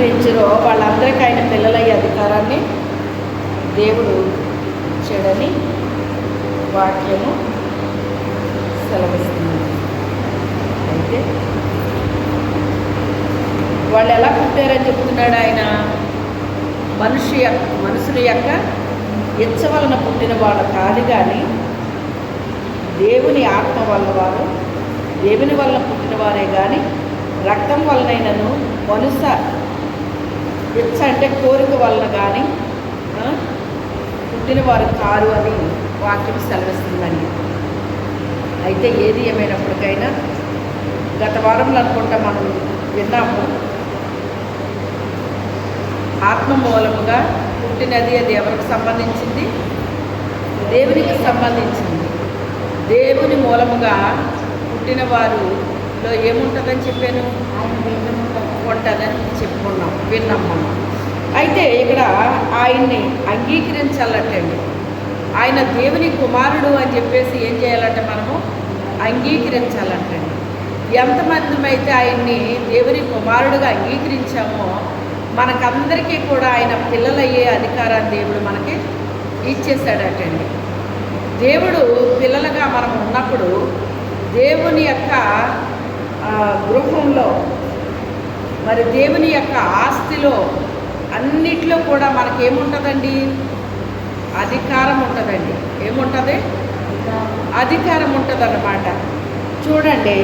అంగీకరించరో వాళ్ళందరికీ ఆయన పిల్లలయ్యే అధికారాన్ని దేవుడు చెడని వాక్యము సెలవిస్తుంది. అయితే వాళ్ళు ఎలా పుట్టారని చెప్తున్నాడు ఆయన? మనుషుల యొక్క ఇచ్చ వలన పుట్టిన వాళ్ళు కాదు, కానీ దేవుని ఆత్మ వల్ల వారు, దేవుని వలన పుట్టిన వారే కానీ రక్తం వలనైనను మనుష ఇచ్చ అంటే కోరిక వలన కానీ పుట్టిన వారు కారు అని వాక్యం సెలవిస్తుందండి. అయితే ఏది ఏమైనప్పటికైనా గత వారంలో అనుకుంటా మనం విన్నాము, ఆత్మ మూలముగా పుట్టినది అది ఎవరికి సంబంధించింది? దేవునికి సంబంధించింది. దేవుని మూలముగా పుట్టిన వారిలో ఏముంటుందని చెప్పాను? ఉంటుందని విన్నాం మనం. అయితే ఇక్కడ ఆయన్ని అంగీకరించాలటండి. ఆయన దేవుని కుమారుడు అని చెప్పేసి ఏం చేయాలంటే మనము అంగీకరించాలంటండి. ఎంతమంది అయితే ఆయన్ని దేవుని కుమారుడుగా అంగీకరించామో మనకందరికీ కూడా ఆయన పిల్లలయ్యే అధికారాన్ని దేవుడు మనకి ఇచ్చేసాడటండి. దేవుడు పిల్లలుగా మనం ఉన్నప్పుడు దేవుని యొక్క గృహంలో, మరి దేవుని యొక్క ఆస్తిలో అన్నిట్లో కూడా మనకేముంటుందండి? అధికారం ఉంటుందండి. ఏముంటుంది? అధికారం ఉంటుంది అన్నమాట. చూడండి,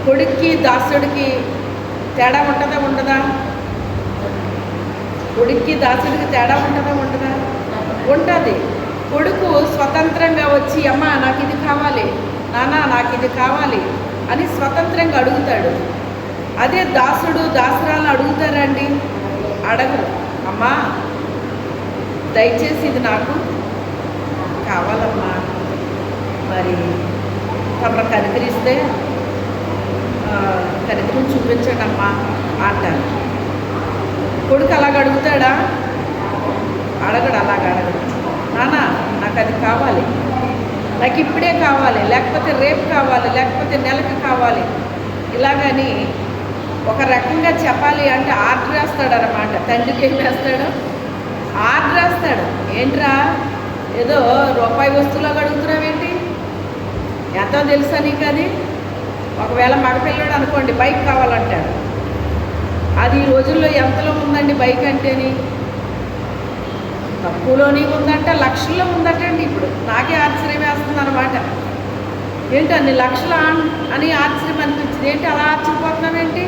కొడుక్కి దాసుడికి తేడా ఉంటుందా ఉండదా? కొడుక్కి దాసుడికి తేడా ఉంటుందా ఉండదా? ఉంటుంది. కొడుకు స్వతంత్రంగా వచ్చి అమ్మ నాకు ఇది కావాలి, నాన్న నాకు ఇది కావాలి అని స్వతంత్రంగా అడుగుతాడు. అదే దాసుడు దాసురాలను అడుగుతారండి? అడగరు. అమ్మా దయచేసి ఇది నాకు కావాలమ్మా, మరి తమరు కనికరిస్తే కనికరం చూపించండి అమ్మా అంటారు. కొడుకు అలాగ అడుగుతాడా? అడగడు. అలాగ అడగడు. నాన్న నాకు అది కావాలి, నాకు ఇప్పుడే కావాలి, లేకపోతే రేపు కావాలి, లేకపోతే నెలకు కావాలి, ఇలాగని ఒక రకంగా చెప్పాలి అంటే ఆర్డర్ వేస్తాడు అన్నమాట. తండ్రికి ఏం వేస్తాడు? ఆర్డర్ వేస్తాడు. ఏంట్రా ఏదో రూపాయి వస్తువులాగా అడుగుతున్నావేంటి? ఎంతో తెలుసా నీకు? అది ఒకవేళ మగపిల్లడు అనుకోండి, బైక్ కావాలంటాడు. అది ఈ రోజుల్లో ఎంతలో ఉందండి బైక్ అంటేని? తక్కువలోని ఉందంట, లక్షల్లో ఉందటండి. ఇప్పుడు నాకే ఆశ్చర్యం వేస్తుంది అనమాట. ఏంటి అన్ని లక్షలు అని ఆశ్చర్యం అనిపించింది. ఏంటి అలా ఆశ్చర్యపోతున్నామేంటి?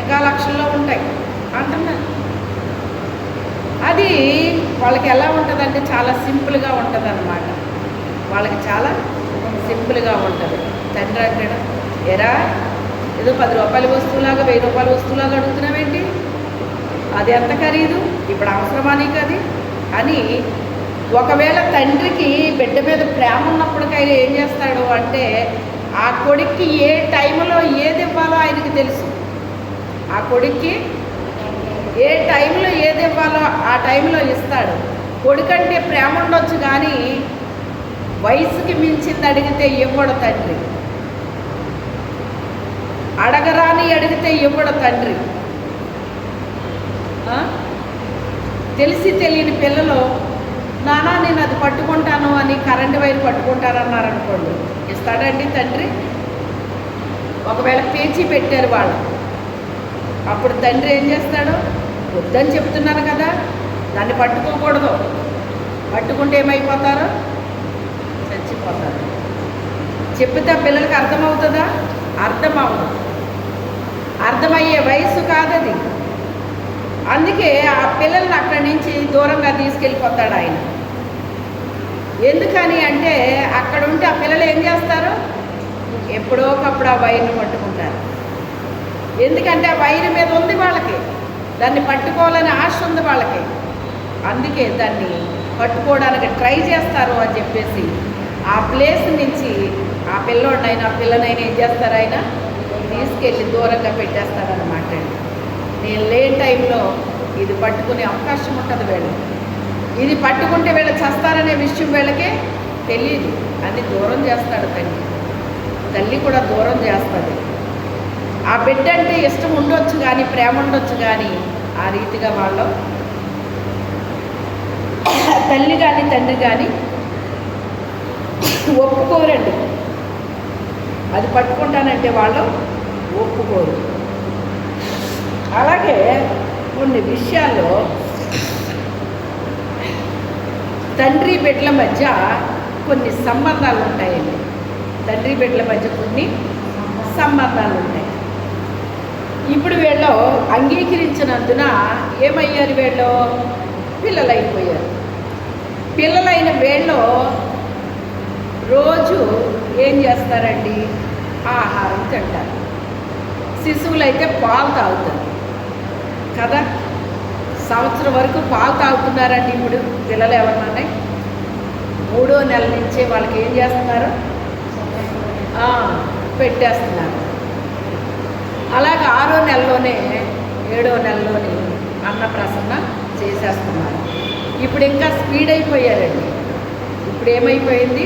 ఇంకా లక్షల్లో ఉంటాయి అంటున్నారు. అది వాళ్ళకి ఎలా ఉంటుందంటే చాలా సింపుల్గా ఉంటుంది అన్నమాట. వాళ్ళకి చాలా సింపుల్గా ఉంటుంది. తండ్రి అంటాడు, ఎరా ఏదో 10 రూపాయల వస్తువులాగా 1000 రూపాయల వస్తువులాగా అడుగుతున్నావేంటి? అది ఎంత ఖరీదు? ఇప్పుడు అవసరమా నీకు అది అని. ఒకవేళ తండ్రికి బిడ్డ మీద ప్రేమ ఉన్నప్పటికైనా ఏం చేస్తాడు అంటే ఆ కొడుక్కి ఏ టైంలో ఏది ఇవ్వాలో ఆయనకి తెలుసు. ఆ కొడుక్కి ఏ టైంలో ఏది ఇవ్వాలో ఆ టైంలో ఇస్తాడు. కొడుకంటే ప్రేమ ఉండొచ్చు, కానీ వయసుకి మించింది అడిగితే ఇవ్వడు తండ్రి. అడగరాని అడిగితే ఇవ్వడు తండ్రి. తెలిసి తెలియని పిల్లలు నానా నేను అది పట్టుకుంటాను అని కరెంటు వైర్ పట్టుకుంటారన్నారనుకోండి, ఇస్తాడండి తండ్రి? ఒకవేళ పేచీ పెట్టారు వాళ్ళు, అప్పుడు తండ్రి ఏం చేస్తాడు? వద్దని చెప్తున్నాను కదా, దాన్ని పట్టుకోకూడదు, పట్టుకుంటే ఏమైపోతారో చచ్చిపోతారు. చెప్తే పిల్లలకి అర్థమవుతుందా? అర్థం అవ్వదు. అర్థమయ్యే వయసు కాదది. అందుకే ఆ పిల్లల్ని అక్కడి నుంచి దూరంగా తీసుకెళ్ళిపోతాడు ఆయన. ఎందుకని అంటే అక్కడ ఉంటే ఆ పిల్లలు ఏం చేస్తారు? ఎప్పుడో ఒకప్పుడు ఆ వైర్ని పట్టుకుంటారు. ఎందుకంటే ఆ వైర్ మీద ఉంది వాళ్ళకి, దాన్ని పట్టుకోవాలని ఆశ ఉంది వాళ్ళకి. అందుకే దాన్ని పట్టుకోవడానికి ట్రై చేస్తారు అని చెప్పేసి ఆ ప్లేస్ నుంచి ఆ పిల్లోడినైనా ఆ పిల్లనైనా ఏం చేస్తారు? ఆయన తీసుకెళ్ళి దూరంగా పెట్టేస్తారన్నమాట. నేను లేని టైంలో ఇది పట్టుకునే అవకాశం ఉంటుంది వీళ్ళు. ఇది పట్టుకుంటే వీళ్ళు చేస్తారనే విషయం వీళ్ళకే తెలియదు. అది దూరం చేస్తాడు తండ్రి. తల్లి కూడా దూరం చేస్తుంది. ఆ బిడ్డ అంటే ఇష్టం ఉండొచ్చు కానీ, ప్రేమ ఉండొచ్చు కానీ, ఆ రీతిగా వాళ్ళు తల్లి కానీ తండ్రి కానీ ఒప్పుకోరండి. అది పట్టుకుంటానంటే వాళ్ళు ఒప్పుకోరు. అలాగే కొన్ని విషయాల్లో తండ్రి బిడ్డల మధ్య కొన్ని సంబంధాలు ఉంటాయండి. తండ్రి బిడ్డల మధ్య కొన్ని సంబంధాలు ఉంటాయి. ఇప్పుడు వీళ్ళు అంగీకరించినందున ఏమయ్యారు? వీళ్ళు పిల్లలైపోయారు. పిల్లలైన వీళ్ళు రోజు ఏం చేస్తారండి? ఆహారం తింటారు. శిశువులు అయితే పాలు తాగుతారు కదా. సంవత్సరం వరకు పాలు తాగుతున్నారండి. ఇప్పుడు పిల్లలు ఎవరన్నా 3వ నెల నుంచే వాళ్ళకి ఏం చేస్తున్నారు? పెట్టేస్తున్నారు. అలాగే 6వ నెలలోనే 7వ నెలలోనే అన్నప్రాసన చేసేస్తున్నారు. ఇప్పుడు ఇంకా స్పీడ్ అయిపోయారండి. ఇప్పుడు ఏమైపోయింది?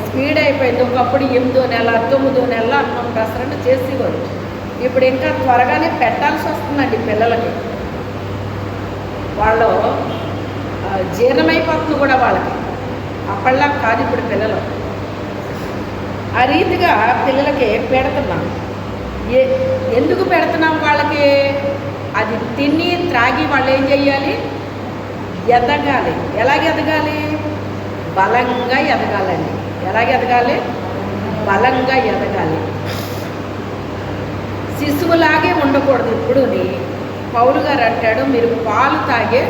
స్పీడ్ అయిపోయింది. ఒకప్పుడు 8వ నెల 9వ నెల అన్నప్రాసన చేసేవారు. ఇప్పుడు ఇంకా త్వరగానే పెట్టాల్సి వస్తుందండి పిల్లలకి. వాళ్ళు జీర్ణమైపోతుంది కూడా వాళ్ళకి. అప్పటిలా కాదు ఇప్పుడు పిల్లలు. ఆ రీతిగా పిల్లలకి పెడుతున్నాం. ఎందుకు పెడుతున్నాం వాళ్ళకి? అది తిని త్రాగి వాళ్ళు ఏం చెయ్యాలి? ఎదగాలి. ఎలాగ ఎదగాలి? బలంగా ఎదగాలండి. ఎలాగ ఎదగాలి? బలంగా ఎదగాలి. శిశువులాగే ఉండకూడదు. ఇప్పుడుని పౌలు గారు అంటాడు, మీరు పాలు తాగే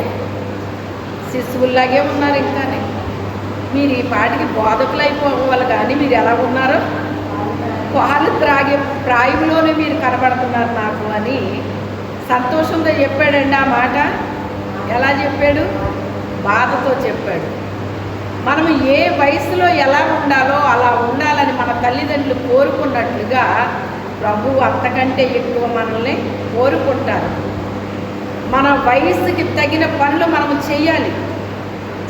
శిశువులాగే ఉన్నారు. ఇంకానే మీరు ఈ పాటికి బోధకులు అయిపోవాలి, కానీ మీరు ఎలా ఉన్నారో పాలు త్రాగే ప్రాయంలోనే మీరు కనబడుతున్నారు నాకు అని సంతోషంతో చెప్పాడండి. ఆ మాట ఎలా చెప్పాడు? బాధతో చెప్పాడు. మనం ఏ వయసులో ఎలా ఉండాలో అలా ఉండాలని మన తల్లిదండ్రులు కోరుకున్నట్లుగా ప్రభువు అంతకంటే ఎక్కువ మనల్ని కోరుకుంటారు. మన వయసుకి తగిన పనులు మనం చేయాలి.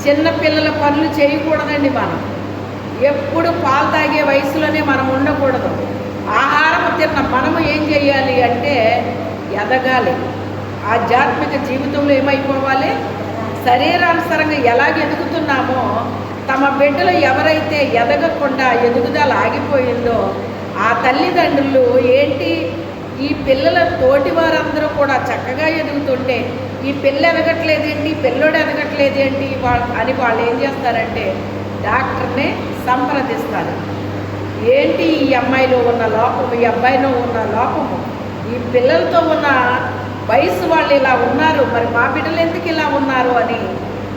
చిన్నపిల్లల పనులు చేయకూడదండి. మనం ఎప్పుడు పాలు తాగే వయసులోనే మనం ఉండకూడదు. ఆహారం తిన్న మనము ఏం చేయాలి అంటే ఎదగాలి. ఆధ్యాత్మిక జీవితంలో ఏమైపోవాలి? శరీరానుసారంగా ఎలాగ ఎదుగుతున్నామో తమ బిడ్డలు ఎవరైతే ఎదగకుండా ఎదుగుదల ఆగిపోయిందో ఆ తల్లిదండ్రులు ఏంటి, ఈ పిల్లల తోటి వారందరూ కూడా చక్కగా ఎదుగుతుంటే ఈ పిల్ల ఎదగట్లేదేంటి, పిల్లోడు ఎదగట్లేదేంటి అని వాళ్ళు ఏం చేస్తారంటే డాక్టర్ని సంప్రదిస్తారు. ఏంటి ఈ అమ్మాయిలో ఉన్న లోపము, ఈ అబ్బాయిలో ఉన్న లోపము, ఈ పిల్లలతో ఉన్న వయసు వాళ్ళు ఇలా ఉన్నారు, మరి మా బిడ్డలు ఎందుకు ఇలా ఉన్నారు అని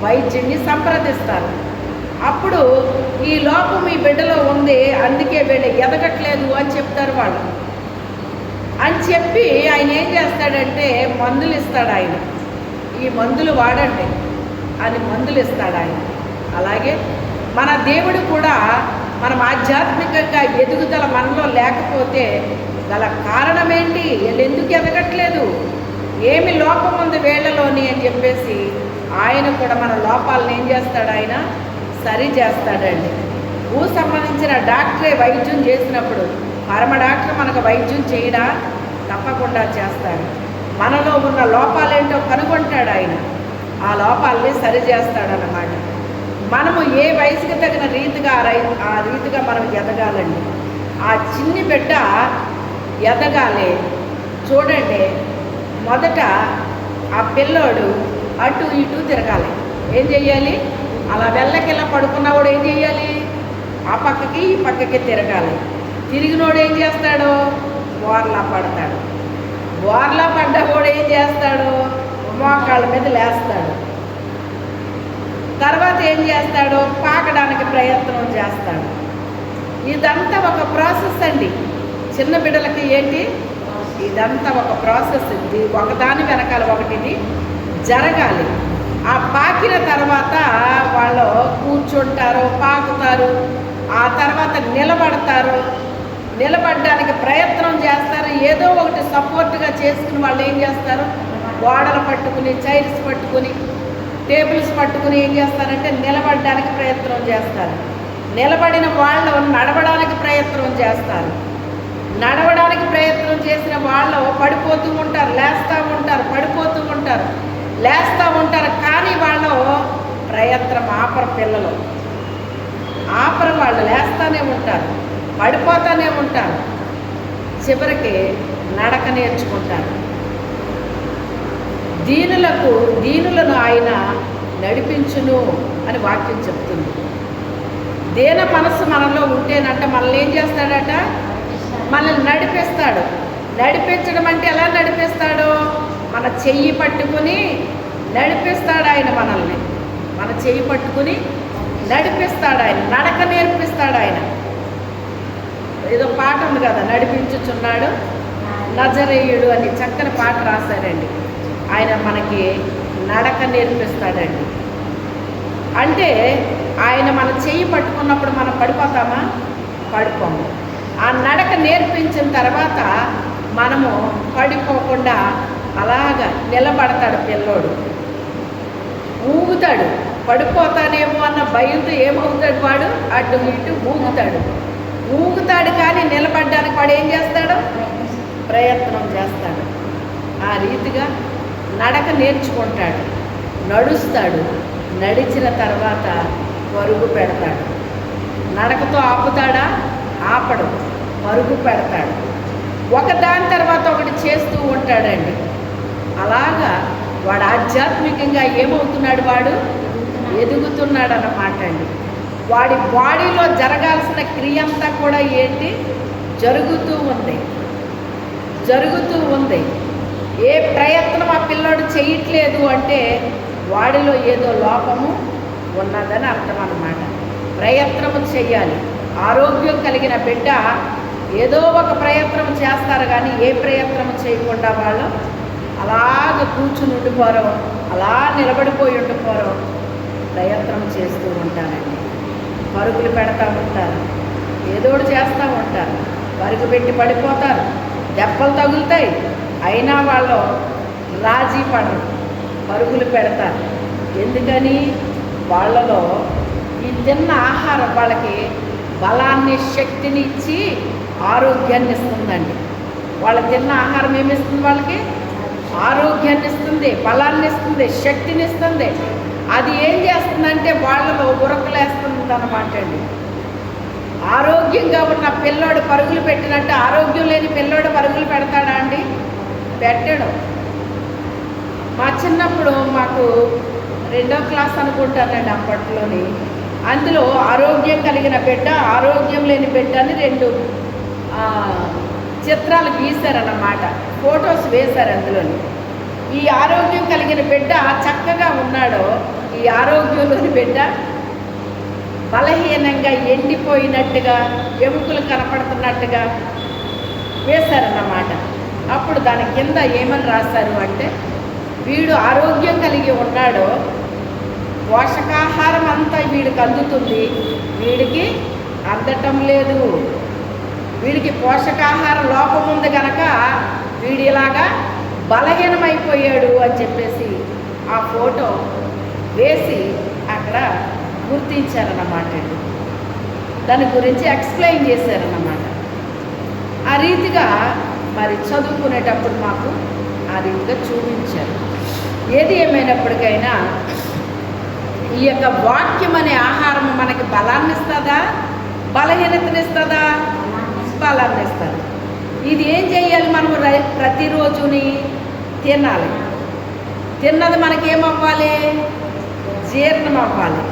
వైద్యుడిని సంప్రదిస్తారు. అప్పుడు ఈ లోపం ఈ బిడ్డలో ఉంది, అందుకే వీళ్ళు ఎదగట్లేదు అని చెప్తారు వాళ్ళు. అని చెప్పి ఆయన ఏం చేస్తాడంటే మందులు ఇస్తాడు. ఆయన ఈ మందులు వాడండి అని మందులు ఇస్తాడు ఆయన. అలాగే మన దేవుడు కూడా మనం ఆధ్యాత్మికంగా ఎదుగుదల మనలో లేకపోతే గల కారణం ఏంటి, వీళ్ళు ఎందుకు ఎదగట్లేదు, ఏమి లోపం ఉంది వీళ్ళలోని అని చెప్పేసి ఆయన కూడా మన లోపాలను ఏం చేస్తాడు? ఆయన సరి చేస్తాడండి. సంబంధించిన డాక్టరే వైద్యం చేసినప్పుడు పరమ డాక్టర్ మనకు వైద్యం చేయడా? తప్పకుండా చేస్తాడు. మనలో ఉన్న లోపాలేంటో కనుగొంటాడు ఆయన. ఆ లోపాలని సరి చేస్తాడన్నమాట. మనము ఏ వయసుకి తగిన రీతిగా ఆ రీతిగా మనం ఎదగాలండి. ఆ చిన్ని బిడ్డ ఎదగాలి. చూడండి, మొదట ఆ పిల్లోడు అటు ఇటు తిరగాలి. ఏం చెయ్యాలి? అలా వెళ్ళకిలా పడుకున్నవాడు ఏం చెయ్యాలి? ఆ పక్కకి ఈ పక్కకి తిరగాలి. తిరిగినోడు ఏం చేస్తాడు? బోర్లా పడతాడు. బోర్లా పడ్డవాడు ఏం చేస్తాడు? మోకాళ్ళ మీద లేస్తాడు. తర్వాత ఏం చేస్తాడు? పాకడానికి ప్రయత్నం చేస్తాడు. ఇదంతా ఒక ప్రాసెస్ అండి. చిన్న బిడ్డలకి ఏంటి? ఇదంతా ఒక ప్రాసెస్. ఇది ఒకదాని వెనకాల ఒకటిది జరగాలి. ఆ పాకిన తర్వాత వాళ్ళు కూర్చుంటారు, పాకుతారు, ఆ తర్వాత నిలబడతారు. నిలబడడానికి ప్రయత్నం చేస్తారు. ఏదో ఒకటి సపోర్ట్గా చేసుకుని వాళ్ళు ఏం చేస్తారు? గోడలు పట్టుకుని, చైర్స్ పట్టుకుని, టేబుల్స్ పట్టుకుని ఏం చేస్తారంటే నిలబడడానికి ప్రయత్నం చేస్తారు. నిలబడిన వాళ్ళు నడవడానికి ప్రయత్నం చేస్తారు. నడవడానికి ప్రయత్నం చేసిన పడిపోతూ ఉంటారు, లేస్తూ ఉంటారు, పడిపోతూ ఉంటారు, లేస్తూ ఉంటారు. కానీ వాళ్ళు ప్రయత్నం ఆపరు. పిల్లలు ఆపరు, వాళ్ళు లేస్తూనే ఉంటారు, పడిపోతూనే ఉంటారు. చివరికి నడక నేర్చుకుంటారు. దీనులను ఆయన నడిపించును అని వాక్యం చెప్తుంది. దీన మనస్సు మనలో ఉంటేనంట మనల్ని ఏం చేస్తాడట? మనల్ని నడిపిస్తాడు. నడిపించడం అంటే ఎలా నడిపిస్తాడు? మన చెయ్యి పట్టుకుని నడిపిస్తాడు ఆయన మనల్ని. మన చెయ్యి పట్టుకుని నడిపిస్తాడు ఆయన, నడక నేర్పిస్తాడు ఆయన. ఏదో పాట ఉంది కదా, నడిపించుచున్నాడు నజరేయుడు అని చక్కని పాట రాశారండి. ఆయన మనకి నడక నేర్పిస్తాడండి. అంటే ఆయన మన చెయ్యి పట్టుకున్నప్పుడు మనం పడిపోతామా? పడిపోము. ఆ నడక నేర్పించిన తర్వాత మనము పడిపోకుండా అలాగా నిలబడతాడు పిల్లోడు. ఊగుతాడు. పడిపోతానేమో అన్న భయంతో ఏమవుతాడు వాడు? అటు ఇటు ఊగుతాడు. కానీ నిలబడ్డానికి వాడు ఏం చేస్తాడు? ప్రయత్నం చేస్తాడు. ఆ రీతిగా నడక నేర్చుకుంటాడు, నడుస్తాడు. నడిచిన తర్వాత పరుగు పెడతాడు. నడకతో ఆపుతాడా? ఆపడు, పరుగు పెడతాడు. ఒకదాని తర్వాత ఒకటి చేస్తూ ఉంటాడండి. అలాగా వాడు ఆధ్యాత్మికంగా ఏమవుతున్నాడు? వాడు ఎదుగుతున్నాడు అన్నమాట అండి. వాడి బాడీలో జరగాల్సిన క్రియ అంతా కూడా ఏంటి? జరుగుతూ ఉంది. ఏ ప్రయత్నం ఆ పిల్లోడు చేయట్లేదు అంటే వాడిలో ఏదో లోపము ఉన్నదని అర్థం అన్నమాట. ప్రయత్నము చెయ్యాలి. ఆరోగ్యం కలిగిన బిడ్డ ఏదో ఒక ప్రయత్నం చేస్తారు, కానీ ఏ ప్రయత్నం చేయకుండా వాళ్ళు అలాగ కూర్చుని ఉండిపోరు, అలా నిలబడిపోయి ఉండిపోరు. ప్రయత్నం చేస్తూ ఉంటారండి. పరుగులు పెడతా ఉంటారు, ఏదోడు చేస్తూ ఉంటారు, పరుగు పెట్టి పడిపోతారు, దెబ్బలు తగులుతాయి. అయినా వాళ్ళు రాజీ పడరు, పరుగులు పెడతారు. ఎందుకని? వాళ్ళలో ఈ తిన్న ఆహారం వాళ్ళకి బలాన్ని, శక్తిని ఇచ్చి ఆరోగ్యాన్ని ఇస్తుందండి. వాళ్ళు తిన్న ఆహారం ఏమిస్తుంది? వాళ్ళకి ఆరోగ్యాన్ని ఇస్తుంది, బలాన్ని ఇస్తుంది, శక్తిని ఇస్తుంది. అది ఏం చేస్తుందంటే వాళ్ళలో ఉరకలేస్తుంది అన్నమాట అండి. ఆరోగ్యంగా ఉన్న పిల్లోడు పరుగులు పెట్టినట్టు ఆరోగ్యం లేని పిల్లోడు పరుగులు పెడతాడా అండి? పెట్టడం. మా చిన్నప్పుడు మాకు 2వ క్లాస్ అనుకుంటానండి అప్పట్లోని, అందులో ఆరోగ్యం కలిగిన బిడ్డ, ఆరోగ్యం లేని బిడ్డ అని 2 చిత్రాలు గీశారన్నమాట, ఫొటోస్ వేశారు అందులోని. ఈ ఆరోగ్యం కలిగిన బిడ్డ చక్కగా ఉన్నాడో, ఈ ఆరోగ్యం లేని బిడ్డ బలహీనంగా ఎండిపోయినట్టుగా, ఎముకలు కనపడుతున్నట్టుగా వేశారన్నమాట. అప్పుడు దాని కింద ఏమని రాశారు అంటే, వీడు ఆరోగ్యం కలిగి ఉన్నాడో పోషకాహారం అంతా వీడికి అందుతుంది, వీడికి అందటం లేదు, వీడికి పోషకాహార లోపం ఉంది కనుక వీడిలాగా బలహీనమైపోయాడు అని చెప్పేసి ఆ ఫోటో వేసి అక్కడ గుర్తించారన్నమాట. దాని గురించి ఎక్స్ప్లెయిన్ చేశారన్నమాట. ఆ రీతిగా మరి చదువుకునేటప్పుడు మాకు ఆ రీతిగా చూపించారు. ఏది ఏమైనప్పటికైనా ఈ యొక్క వాక్యం అనే ఆహారం మనకి బలాన్ని ఇస్తుందా? బలహీనతనిస్తుందా? బలాన్ని ఇస్తుంది. ఇది ఏం చేయాలి? మనము ప్రతిరోజుని తినాలి. తిన్నది మనకేమవ్వాలి? జీర్ణం అవ్వాలి.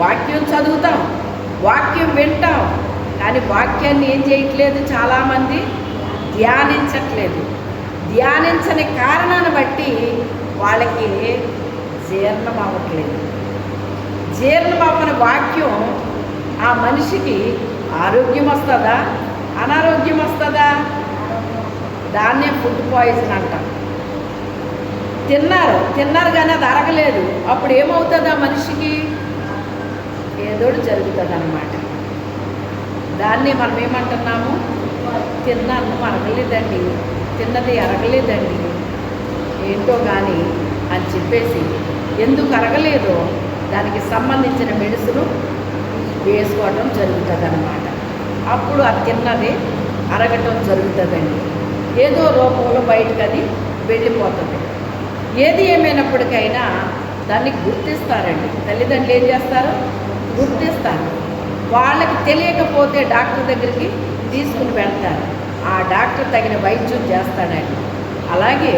వాక్యం చదువుతాం, వాక్యం వింటాం, కానీ వాక్యాన్ని ఏం చేయట్లేదు, చాలామంది ధ్యానించట్లేదు. ధ్యానించని కారణాన్ని బట్టి వాళ్ళకి జీర్ణం అవ్వట్లేదు. జీర్ణం అవ్వని వాక్యం ఆ మనిషికి ఆరోగ్యం వస్తుందా? అనారోగ్యం వస్తుందా? దాన్నే ఫుడ్ పాయిజన్ అంటాం. తిన్నారు కానీ అది అరగలేదు. అప్పుడు ఏమవుతుంది? ఆ మనిషికి ఏదోడు జరుగుతుంది అన్నమాట. దాన్ని మనం ఏమంటున్నాము? తిన్న అన్నం అరగలేదండి, తిన్నది అరగలేదండి, ఏంటో కానీ అని చెప్పేసి ఎందుకు అరగలేదో దానికి సంబంధించిన మెడిసిన్ వేసుకోవటం జరుగుతుంది అన్నమాట. అప్పుడు ఆ తిన్నది అరగటం జరుగుతుందండి. ఏదో రూపంలో బయటకు అది వెళ్ళిపోతుంది. ఏది ఏమైనప్పటికైనా దాన్ని గుర్తిస్తారండి. తల్లిదండ్రులు ఏం చేస్తారు? గుర్తిస్తారు. వాళ్ళకి తెలియకపోతే డాక్టర్ దగ్గరికి తీసుకుని వెళ్తారు. ఆ డాక్టర్ తగిన వైద్యం చేస్తాడండి. అలాగే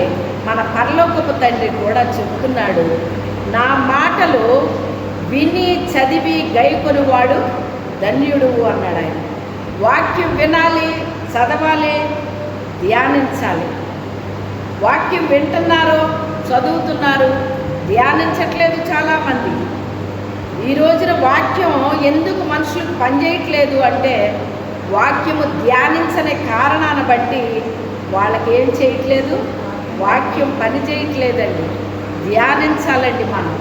మన పరలోకపు తండ్రి కూడా చెప్తున్నాడు, నా మాటలు విని చదివి గైకొనివాడు ధన్యుడు అన్నాడు ఆయన. వాక్యం వినాలి, చదవాలి, ధ్యానించాలి. వాక్యం వింటున్నారు, చదువుతున్నారు, ధ్యానించట్లేదు చాలామంది. ఈ రోజున వాక్యం ఎందుకు మనుషులకు పనిచేయట్లేదు అంటే వాక్యము ధ్యానించని కారణాన్ని బట్టి వాళ్ళకి ఏం చేయట్లేదు, వాక్యం పని చేయట్లేదండి. ధ్యానించాలండి మనం.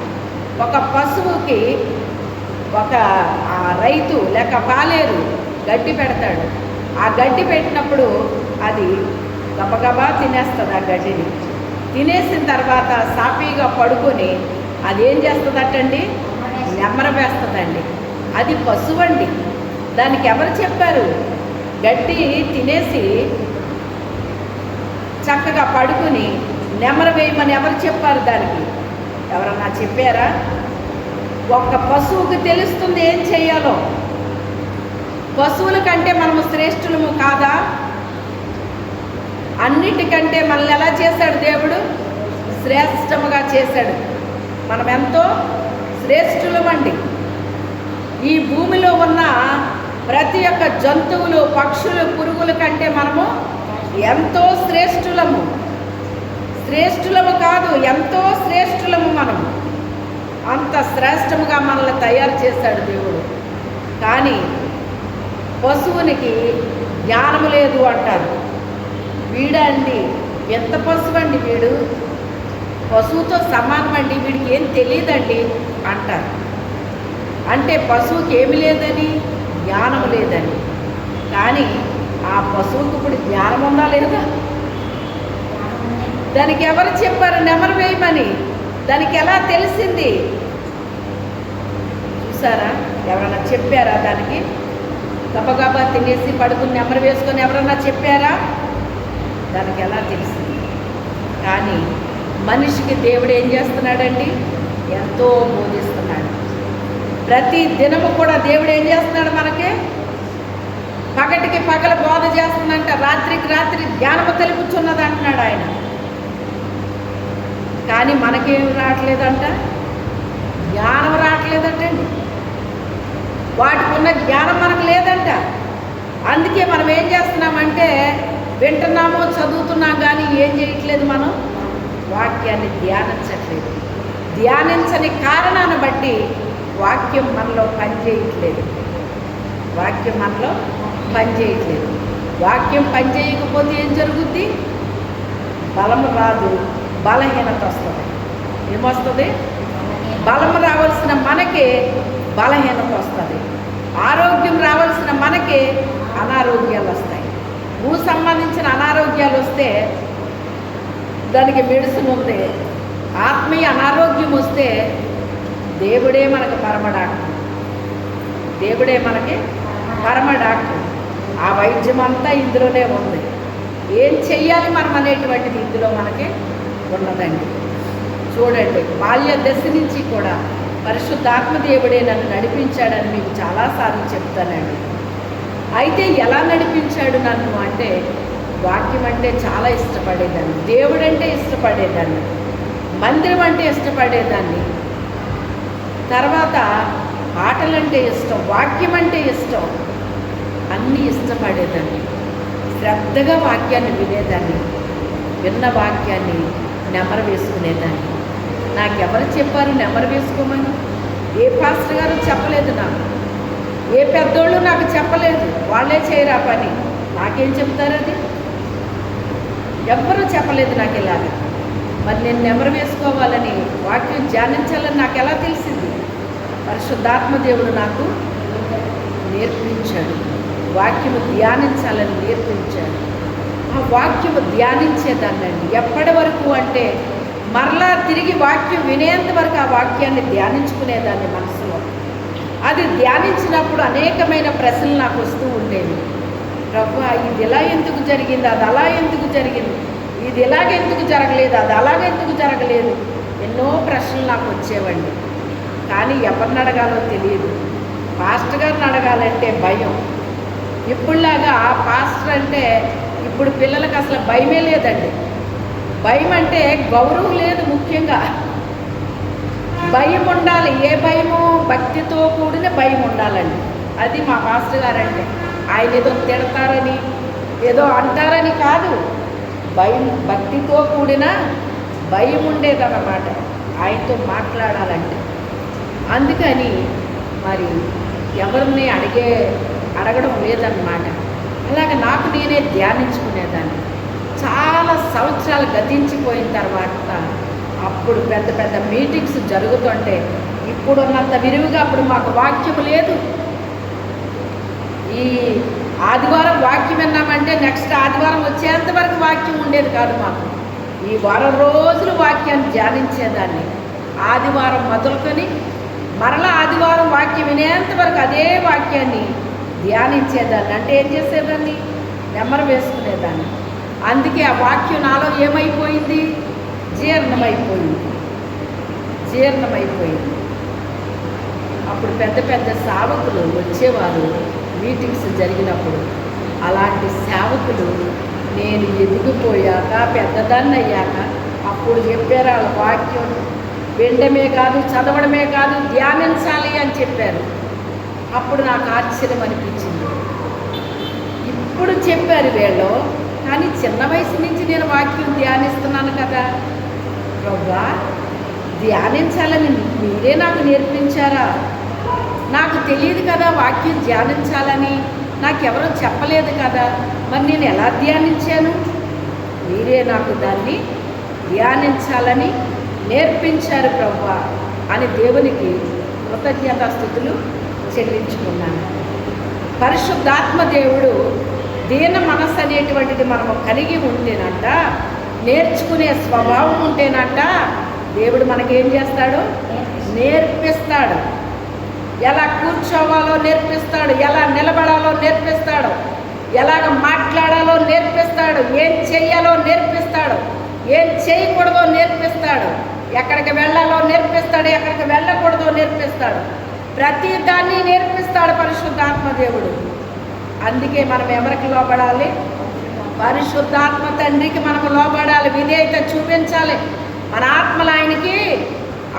ఒక పశువుకి ఒక రైతు లేక పాలేరు గడ్డి పెడతాడు. ఆ గడ్డి పెట్టినప్పుడు అది గబగబా తినేస్తుంది. ఆ గడ్డిని తినేసిన తర్వాత సాఫీగా పడుకొని అది ఏం చేస్తుందటండి? నెమ్మర వేస్తుందండి. అది పశువు అండి. దానికి ఎవరు చెప్పారు? గడ్డి తినేసి చక్కగా పడుకుని నెమర వేయమని ఎవరు చెప్పారు? దానికి ఎవరన్నా చెప్పారా? ఒక్క పశువుకి తెలుస్తుంది ఏం చేయాలో. పశువుల కంటే మనము శ్రేష్ఠులము కాదా? అన్నిటికంటే మనల్ని ఎలా చేశాడు దేవుడు? శ్రేష్టముగా చేశాడు. మనం ఎంతో శ్రేష్ఠులమండి. ఈ భూమిలో ఉన్న ప్రతి ఒక్క జంతువులు, పక్షులు, పురుగుల కంటే మనము ఎంతో శ్రేష్ఠులము. శ్రేష్ఠులము కాదు, ఎంతో శ్రేష్ఠులము మనము. అంత శ్రేష్టముగా మనల్ని తయారు చేశాడు దేవుడు. కానీ పశువునికి జ్ఞానము లేదు అంటారు. వీడండి ఎంత పశువు అండి, వీడు పశువుతో సమానం అండి, వీడికి ఏం తెలియదండి అంటారు. అంటే పశువుకి ఏమి లేదని, జ్ఞానం లేదని. కానీ ఆ పశువుకి ఇప్పుడు జ్ఞానం ఉందా లేదా? దానికి ఎవరు చెప్పారు నెమరు వేయమని? దానికి ఎలా తెలిసింది? చూసారా? ఎవరన్నా చెప్పారా? దానికి గబగబా తినేసి పడుకుని నెమరు వేసుకొని ఎవరన్నా చెప్పారా? దానికి ఎలా తెలిసింది? కానీ మనిషికి దేవుడు ఏం చేస్తున్నాడండి? ఎంతో బోధిస్తున్నాడు. ప్రతి దినము కూడా దేవుడు ఏం చేస్తున్నాడు? మనకి పగటికి పగల బోధ చేస్తుందంట, రాత్రికి రాత్రి జ్ఞానము తెలుపుచున్నది అంటున్నాడు ఆయన. కానీ మనకేం రావట్లేదంట? జ్ఞానం రావట్లేదంటండి. వాటికి ఉన్న జ్ఞానం మనకు లేదంట. అందుకే మనం ఏం చేస్తున్నామంటే వింటున్నాము, చదువుతున్నాం, కానీ ఏం చేయట్లేదు? మనం వాక్యాన్ని ధ్యానించట్లేదు. ధ్యానించని కారణాన్ని బట్టి వాక్యం మనలో పనిచేయట్లేదు. వాక్యం మనలో పనిచేయట్లేదు. వాక్యం పనిచేయకపోతే ఏం జరుగుద్ది? బలము రాదు, బలహీనత వస్తుంది. ఏమొస్తుంది? బలము రావాల్సిన మనకే బలహీనత వస్తుంది. ఆరోగ్యం రావాల్సిన మనకే అనారోగ్యాలు వస్తాయి. భూ సంబంధించిన అనారోగ్యాలు వస్తే దానికి మెడిసిన్ ఉంది. ఆత్మీయ అనారోగ్యం వస్తే దేవుడే మనకు పరమ డాక్టర్. దేవుడే మనకి పరమ డాక్టర్. ఆ వైద్యం అంతా ఇందులోనే ఉంది. ఏం చెయ్యాలి మనం అనేటువంటిది ఇందులో మనకి ఉన్నదండి. చూడండి, బాల్య దశ నుంచి కూడా పరిశుద్ధాత్మ దేవుడే నన్ను నడిపించాడని మీకు చాలాసార్లు చెప్తానండి. అయితే ఎలా నడిపించాడు నన్ను అంటే, వాక్యం అంటే చాలా ఇష్టపడేదాన్ని, దేవుడంటే ఇష్టపడేదాన్ని, మందిరం అంటే ఇష్టపడేదాన్ని, తర్వాత పాటలంటే ఇష్టం, వాక్యం అంటే ఇష్టం, అన్నీ ఇష్టపడేదాన్ని. శ్రద్ధగా వాక్యాన్ని వినేదాన్ని, విన్న వాక్యాన్ని నెమరు వేసుకునేదాన్ని. నాకెవరు చెప్పారు నెమరు వేసుకోమని? ఏ పాస్టర్ గారు చెప్పలేదు నాకు, ఏ పెద్దోళ్ళు నాకు చెప్పలేదు. వాళ్ళే చేయరా పని, నాకేం చెప్తారు? అది ఎవ్వరూ చెప్పలేదు నాకు ఇలాగ. మరి నేను నెమరు వేసుకోవాలని, వాక్యం ధ్యానించాలని నాకు ఎలా తెలిసింది? పరిశుద్ధాత్మ దేవుడు నాకు నేర్పించాడు. వాక్యము ధ్యానించాలని నేర్పించాడు. ఆ వాక్యము ధ్యానించేదాన్నండి. ఎప్పటి వరకు అంటే మరలా తిరిగి వాక్యం వినేంత వరకు ఆ వాక్యాన్ని ధ్యానించుకునేదాన్ని మనసులో. అది ధ్యానించినప్పుడు అనేకమైన ప్రశ్నలు నాకు వస్తూ ఉండేవి. ప్రభువా ఇది ఇలా ఎందుకు జరిగింది, అది అలా ఎందుకు జరిగింది, ఇది ఇలాగెందుకు జరగలేదు, అది అలాగెందుకు జరగలేదు, ఎన్నో ప్రశ్నలు నాకు వచ్చేవండి. కానీ ఎవరిని అడగాలో తెలియదు. పాస్టర్ గారిని అడగాలంటే భయం. ఇప్పుడులాగా పాస్టర్ అంటే ఇప్పుడు పిల్లలకు అసలు భయమే లేదండి. భయం అంటే గౌరవం లేదు. ముఖ్యంగా భయం ఉండాలి. ఏ భయము? భక్తితో కూడిన భయం ఉండాలండి. అది మా పాస్టర్ గారు అంటే. ఆయన ఏదో తిడతారని ఏదో అంటారని కాదు, భయం, భక్తితో కూడిన భయం ఉండేదన్నమాట ఆయనతో మాట్లాడాలంటే. అందుకని మరి ఎవరిని అడగడం లేదన్నమాట. అలాగే నాకు నేనే ధ్యానించుకునేదాన్ని. చాలా సంవత్సరాలు గతించిపోయిన తర్వాత అప్పుడు పెద్ద పెద్ద మీటింగ్స్ జరుగుతుంటే ఇప్పుడున్నంత విరివిగా అప్పుడు మాకు వాక్యం లేదు. ఈ ఆదివారం వాక్యం విన్నామంటే నెక్స్ట్ ఆదివారం వచ్చేంత వరకు వాక్యం ఉండేది కాదు మాకు. ఈ వారం రోజులు వాక్యాన్ని ధ్యానించేదాన్ని. ఆదివారం మొదలుకొని మరలా ఆదివారం వాక్యం వినేంత వరకు అదే వాక్యాన్ని ధ్యానించేదాన్ని. అంటే ఏం చేసేదాన్ని? నెమ్మరు వేసుకునేదాన్ని. అందుకే ఆ వాక్యం నాలో ఏమైపోయింది? జీర్ణమైపోయింది. అప్పుడు పెద్ద పెద్ద సేవకులు వచ్చేవారు మీటింగ్స్ జరిగినప్పుడు. అలాంటి సేవకులు నేను ఎదిగిపోయాక పెద్దదాన్ని అయ్యాక అప్పుడు చెప్పారు వాళ్ళ వాక్యం వినడమే కాదు, చదవడమే కాదు, ధ్యానించాలి అని చెప్పారు. అప్పుడు నాకు ఆశ్చర్యం అనిపించింది. ఇప్పుడు చెప్పారు వీళ్ళు, కానీ చిన్న వయసు నుంచి నేను వాక్యం ధ్యానిస్తున్నాను కదా. ప్రభువా ధ్యానించాలని మీరే నాకు నేర్పించారా? నాకు తెలియదు కదా వాక్యం ధ్యానించాలని, నాకెవరో చెప్పలేదు కదా, మరి నేను ఎలా ధ్యానించాను? మీరే నాకు దాన్ని ధ్యానించాలని నేర్పించారు ప్రభువా అని దేవునికి కృతజ్ఞతాస్తుతులు చెల్లించుకున్నాను. పరిశుద్ధాత్మ దేవుడు దీన మనస్సు అనేటువంటిది మనము కలిగి ఉంటేనంట, నేర్చుకునే స్వభావం ఉంటేనంట, దేవుడు మనకేం చేస్తాడు? నేర్పిస్తాడు. ఎలా కూర్చోవాలో నేర్పిస్తాడు, ఎలా నిలబడాలో నేర్పిస్తాడు, ఎలాగ మాట్లాడాలో నేర్పిస్తాడు, ఏం చెయ్యాలో నేర్పిస్తాడు, ఏం చేయకూడదో నేర్పిస్తాడు, ఎక్కడికి వెళ్ళాలో నేర్పిస్తాడు, ఎక్కడికి వెళ్ళకూడదో నేర్పిస్తాడు. ప్రతి దాన్ని నేర్పిస్తాడు పరిశుద్ధాత్మ దేవుడు. అందుకే మనం ఎవరికి లోబడాలి? పరిశుద్ధాత్మ తండ్రికి మనము లోబడాలి, విధేయత చూపించాలి, మన ఆత్మలు ఆయనకి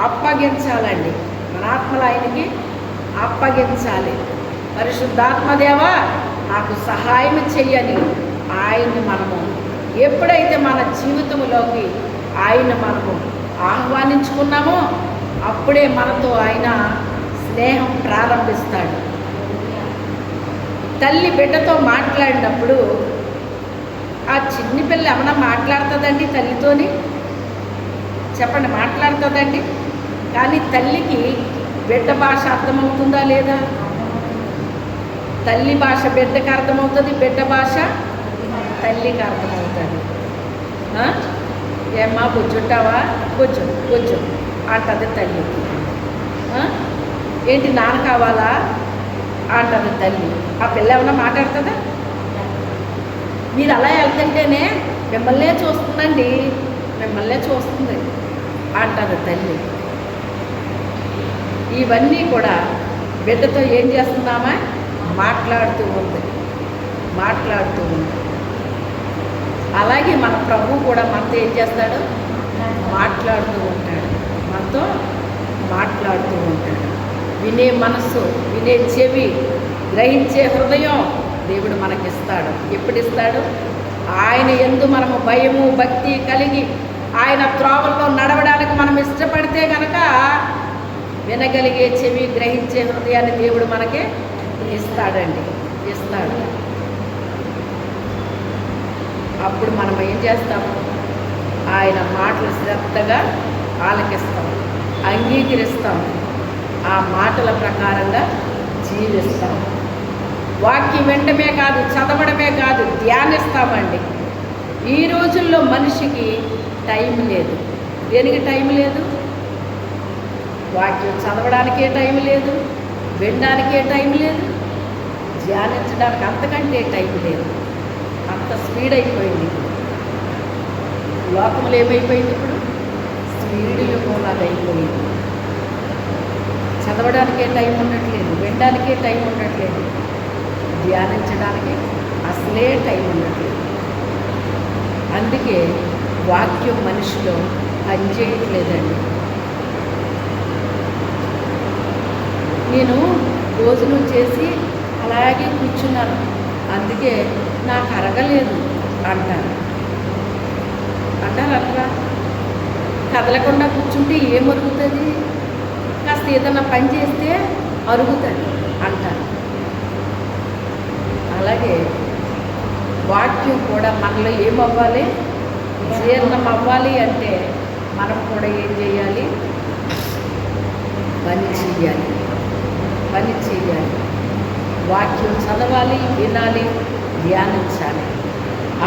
అప్పగించాలండి. మన ఆత్మలు ఆయనకి అప్పగించాలి. పరిశుద్ధాత్మదేవా నాకు సహాయం చెయ్యని ఆయన్ని మనము ఎప్పుడైతే మన జీవితంలోకి ఆయన మనము ఆహ్వానించుకున్నామో అప్పుడే మనతో ఆయన స్నేహం ప్రారంభిస్తాడు. తల్లి బిడ్డతో మాట్లాడినప్పుడు ఆ చిన్ని పిల్ల ఏమన్నా మాట్లాడుతుందండి తల్లితోని? చెప్పండి, మాట్లాడుతుందండి? కానీ తల్లికి బిడ్డ భాష అర్థమవుతుందా లేదా? తల్లి భాష బిడ్డకి అర్థమవుతుంది, బిడ్డ భాష తల్లికి అర్థమవుతుంది. ఏమ్మా కూర్చుంటావా? కూర్చో అంటది తల్లి. ఏంటి నాన్న కావాలా అంటది తల్లి. ఆ పిల్ల ఏమన్నా మాట్లాడుతుందా? మీరు అలా వెళ్తుంటేనే మిమ్మల్నే చూస్తుందండి, మిమ్మల్నే చూస్తుంది అంటది తల్లి. ఇవన్నీ కూడా బిడ్డతో ఏం చేస్తున్నామా? మాట్లాడుతూ ఉంది. అలాగే మన ప్రభు కూడా మనతో ఏం చేస్తాడు? మాట్లాడుతూ ఉంటాడు. వినే మనస్సు, వినే చెవి, గ్రహించే హృదయం దేవుడు మనకిస్తాడు. ఎప్పుడు ఇస్తాడు? ఆయన యందు మనము భయము భక్తి కలిగి ఆయన త్రోవల్లో నడవడానికి మనం ఇష్టపడితే కనుక వినగలిగే చెవి, గ్రహించే హృదయాన్ని దేవుడు మనకి ఇస్తాడు. అప్పుడు మనం ఏం చేస్తాము? ఆయన మాటలు శ్రద్ధగా ఆలకిస్తాం, అంగీకరిస్తాం, ఆ మాటల ప్రకారంగా జీవిస్తాం. వాక్యం వినడమే కాదు, చదవడమే కాదు, ధ్యానిస్తామండి. ఈ రోజుల్లో మనిషికి టైం లేదు. దేనికి టైం లేదు? వాక్యం చదవడానికే టైం లేదు, వినడానికే టైం లేదు, ధ్యానించడానికి అంతకంటే టైం లేదు. అంత స్పీడ్ అయిపోయింది ఇప్పుడు. లోకంలో ఏమైపోయింది ఇప్పుడు? స్పీడ్ యుగంలాగా అయిపోయింది. చదవడానికే టైం ఉండట్లేదు, వినడానికే టైం ఉండట్లేదు, ధ్యానించడానికి అసలే టైం ఉండట్లేదు. అందుకే వాక్యం మనిషిలో పనిచేయట్లేదండి. నేను భోజనం చేసి అలాగే కూర్చున్నాను, అందుకే నాకు అరగలేదు అంటారు. అంటారా? కదలకుండా కూర్చుంటే ఏం అరుగుతుంది? కాస్త ఏదైనా పని చేస్తే అరుగుతుంది అంటారు. అలాగే వాక్యం కూడా మనలో ఏమవ్వాలి? జీర్ణం అవ్వాలి అంటే మనం కూడా ఏం చేయాలి? పని చేయాలి. వాక్యం చదవాలి, వినాలి, ధ్యానించాలి.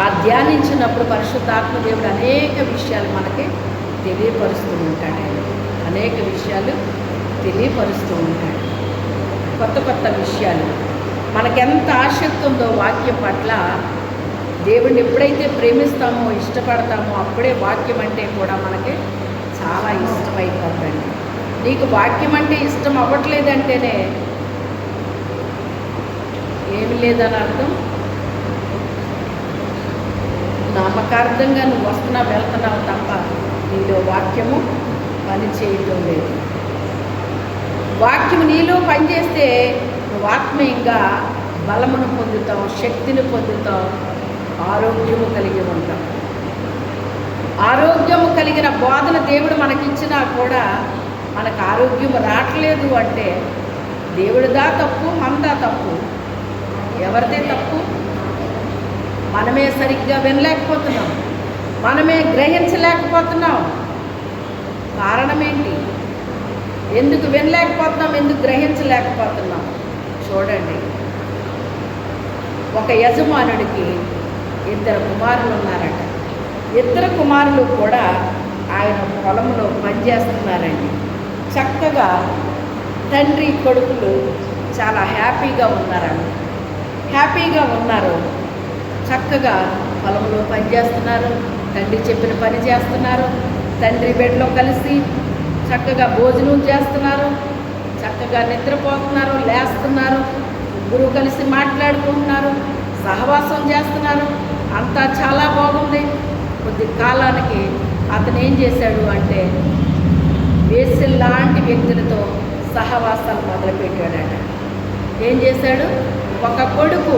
ఆ ధ్యానించినప్పుడు పరిశుద్ధాత్మ దేవుడు అనేక విషయాలు మనకి తెలియపరుస్తూ ఉంటాడు. అనేక విషయాలు తెలియపరుస్తూ ఉంటాడు. కొత్త విషయాలు. మనకెంత ఆసక్తి ఉందో వాక్యం పట్ల, దేవుడిని ఎప్పుడైతే ప్రేమిస్తామో, ఇష్టపడతామో, అప్పుడే వాక్యం అంటే కూడా మనకి చాలా ఇష్టమైపోతుందండి. నీకు వాక్యం అంటే ఇష్టం అవ్వట్లేదంటేనే ఏమి లేదని అర్థం. నామకార్థంగా నువ్వు వస్తున్నావు, వెళ్తున్నావు తప్ప నీలో వాక్యము పని చేయటం లేదు. వాక్యము నీలో పనిచేస్తే నువ్వు ఆత్మీయంగా బలమును పొందుతావు, శక్తిని పొందుతావు, ఆరోగ్యము కలిగి ఉంటావు. ఆరోగ్యము కలిగిన బోధన దేవుడు మనకిచ్చినా కూడా మనకు ఆరోగ్యం రావట్లేదు అంటే దేవుడిదా తప్పు, మనదా తప్పు? ఎవరిదే తప్పు? మనమే సరిగ్గా వినలేకపోతున్నాం, మనమే గ్రహించలేకపోతున్నాం. కారణం ఏంటి? ఎందుకు వినలేకపోతున్నాం, ఎందుకు గ్రహించలేకపోతున్నాం? చూడండి, ఒక యజమానుడికి 2 కుమారులు ఉన్నారట. 2 కుమారులు కూడా ఆయన పొలంలో పనిచేస్తున్నారండి. చక్కగా తండ్రి కొడుకులు చాలా హ్యాపీగా ఉన్నారు. చక్కగా పొలంలో పనిచేస్తున్నారు, తండ్రి చెప్పిన పని చేస్తున్నారు, తండ్రి బెడ్లో కలిసి చక్కగా భోజనం చేస్తున్నారు, చక్కగా నిద్రపోతున్నారు, లేస్తున్నారు, ముగ్గురు కలిసి మాట్లాడుకుంటున్నారు, సహవాసం చేస్తున్నారు. అంతా చాలా బాగుంది. కొద్ది కాలానికి అతను ఏం చేశాడు అంటే వేశ్యలాంటి వ్యక్తులతో సహవాసాలు మొదలుపెట్టాడట. ఏం చేశాడు? ఒక కొడుకు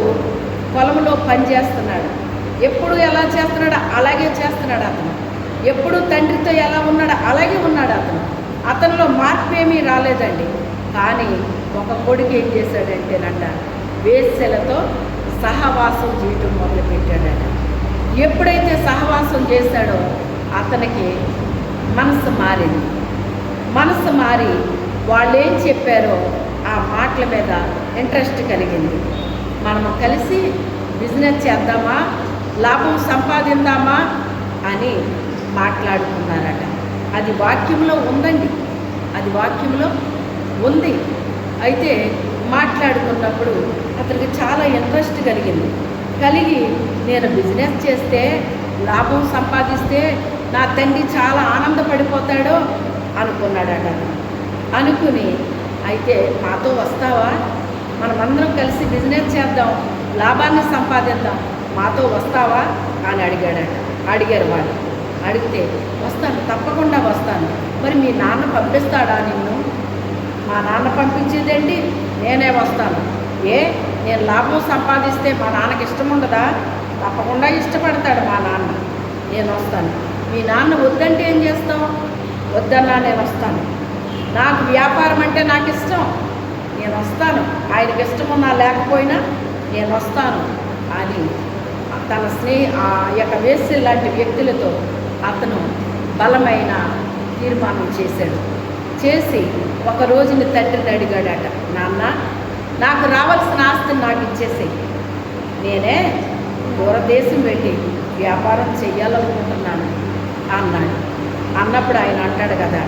పొలంలో పనిచేస్తున్నాడు. ఎప్పుడు ఎలా చేస్తున్నాడో అలాగే చేస్తున్నాడు అతను. ఎప్పుడు తండ్రితో ఎలా ఉన్నాడో అలాగే ఉన్నాడు అతను. అతనిలో మార్పు ఏమీ రాలేదండి. కానీ ఒక కొడుకు ఏం చేశాడంటేనంట వేశ్యలతో సహవాసం చేయటం మొదలుపెట్టాడట. ఎప్పుడైతే సహవాసం చేశాడో అతనికి మనసు మారి వాళ్ళు ఏం చెప్పారో ఆ మాటల మీద ఇంట్రెస్ట్ కలిగింది. మనము కలిసి బిజినెస్ చేద్దామా, లాభం సంపాదిద్దామా అని మాట్లాడుకున్నారట. అది వాక్యంలో ఉందండి, అది వాక్యంలో ఉంది. అయితే మాట్లాడుకున్నప్పుడు అతనికి చాలా ఇంట్రెస్ట్ కలిగి నేను బిజినెస్ చేస్తే లాభం సంపాదిస్తే నా తండ్రి చాలా ఆనందపడిపోతాడో అనుకున్నాడట. అనుకుని అయితే మాతో వస్తావా, మనమందరం కలిసి బిజినెస్ చేద్దాం, లాభాన్ని సంపాదిద్దాం, మాతో వస్తావా అని అడిగారు వాళ్ళు. అడిగితే వస్తాను, తప్పకుండా వస్తాను. మరి మీ నాన్న పంపిస్తాడా నిన్ను? మా నాన్న పంపించేదేంటి, నేనే వస్తాను. నేను లాభం సంపాదిస్తే మా నాన్నకి ఇష్టం ఉండదా? తప్పకుండా ఇష్టపడతాడు మా నాన్న, నేను వస్తాను. మీ నాన్న వద్దంటే ఏం చేస్తావు? వద్దన్నా నేను వస్తాను. నాకు వ్యాపారం అంటే నాకు ఇష్టం, నేను వస్తాను. ఆయనకి ఇష్టమున్నా లేకపోయినా నేను వస్తాను అని తన ఆ యొక్క వేశ్య లాంటి వ్యక్తులతో అతను బలమైన తీర్మానం చేసి ఒక రోజుని తండ్రిని అడిగాడట, నాన్న నాకు రావాల్సిన ఆస్తిని నాకు ఇచ్చేసేయి, నేనే దూరదేశం వెళ్ళి వ్యాపారం చెయ్యాలనుకుంటున్నాను అన్నాడు. అన్నప్పుడు ఆయన అంటాడు కదా,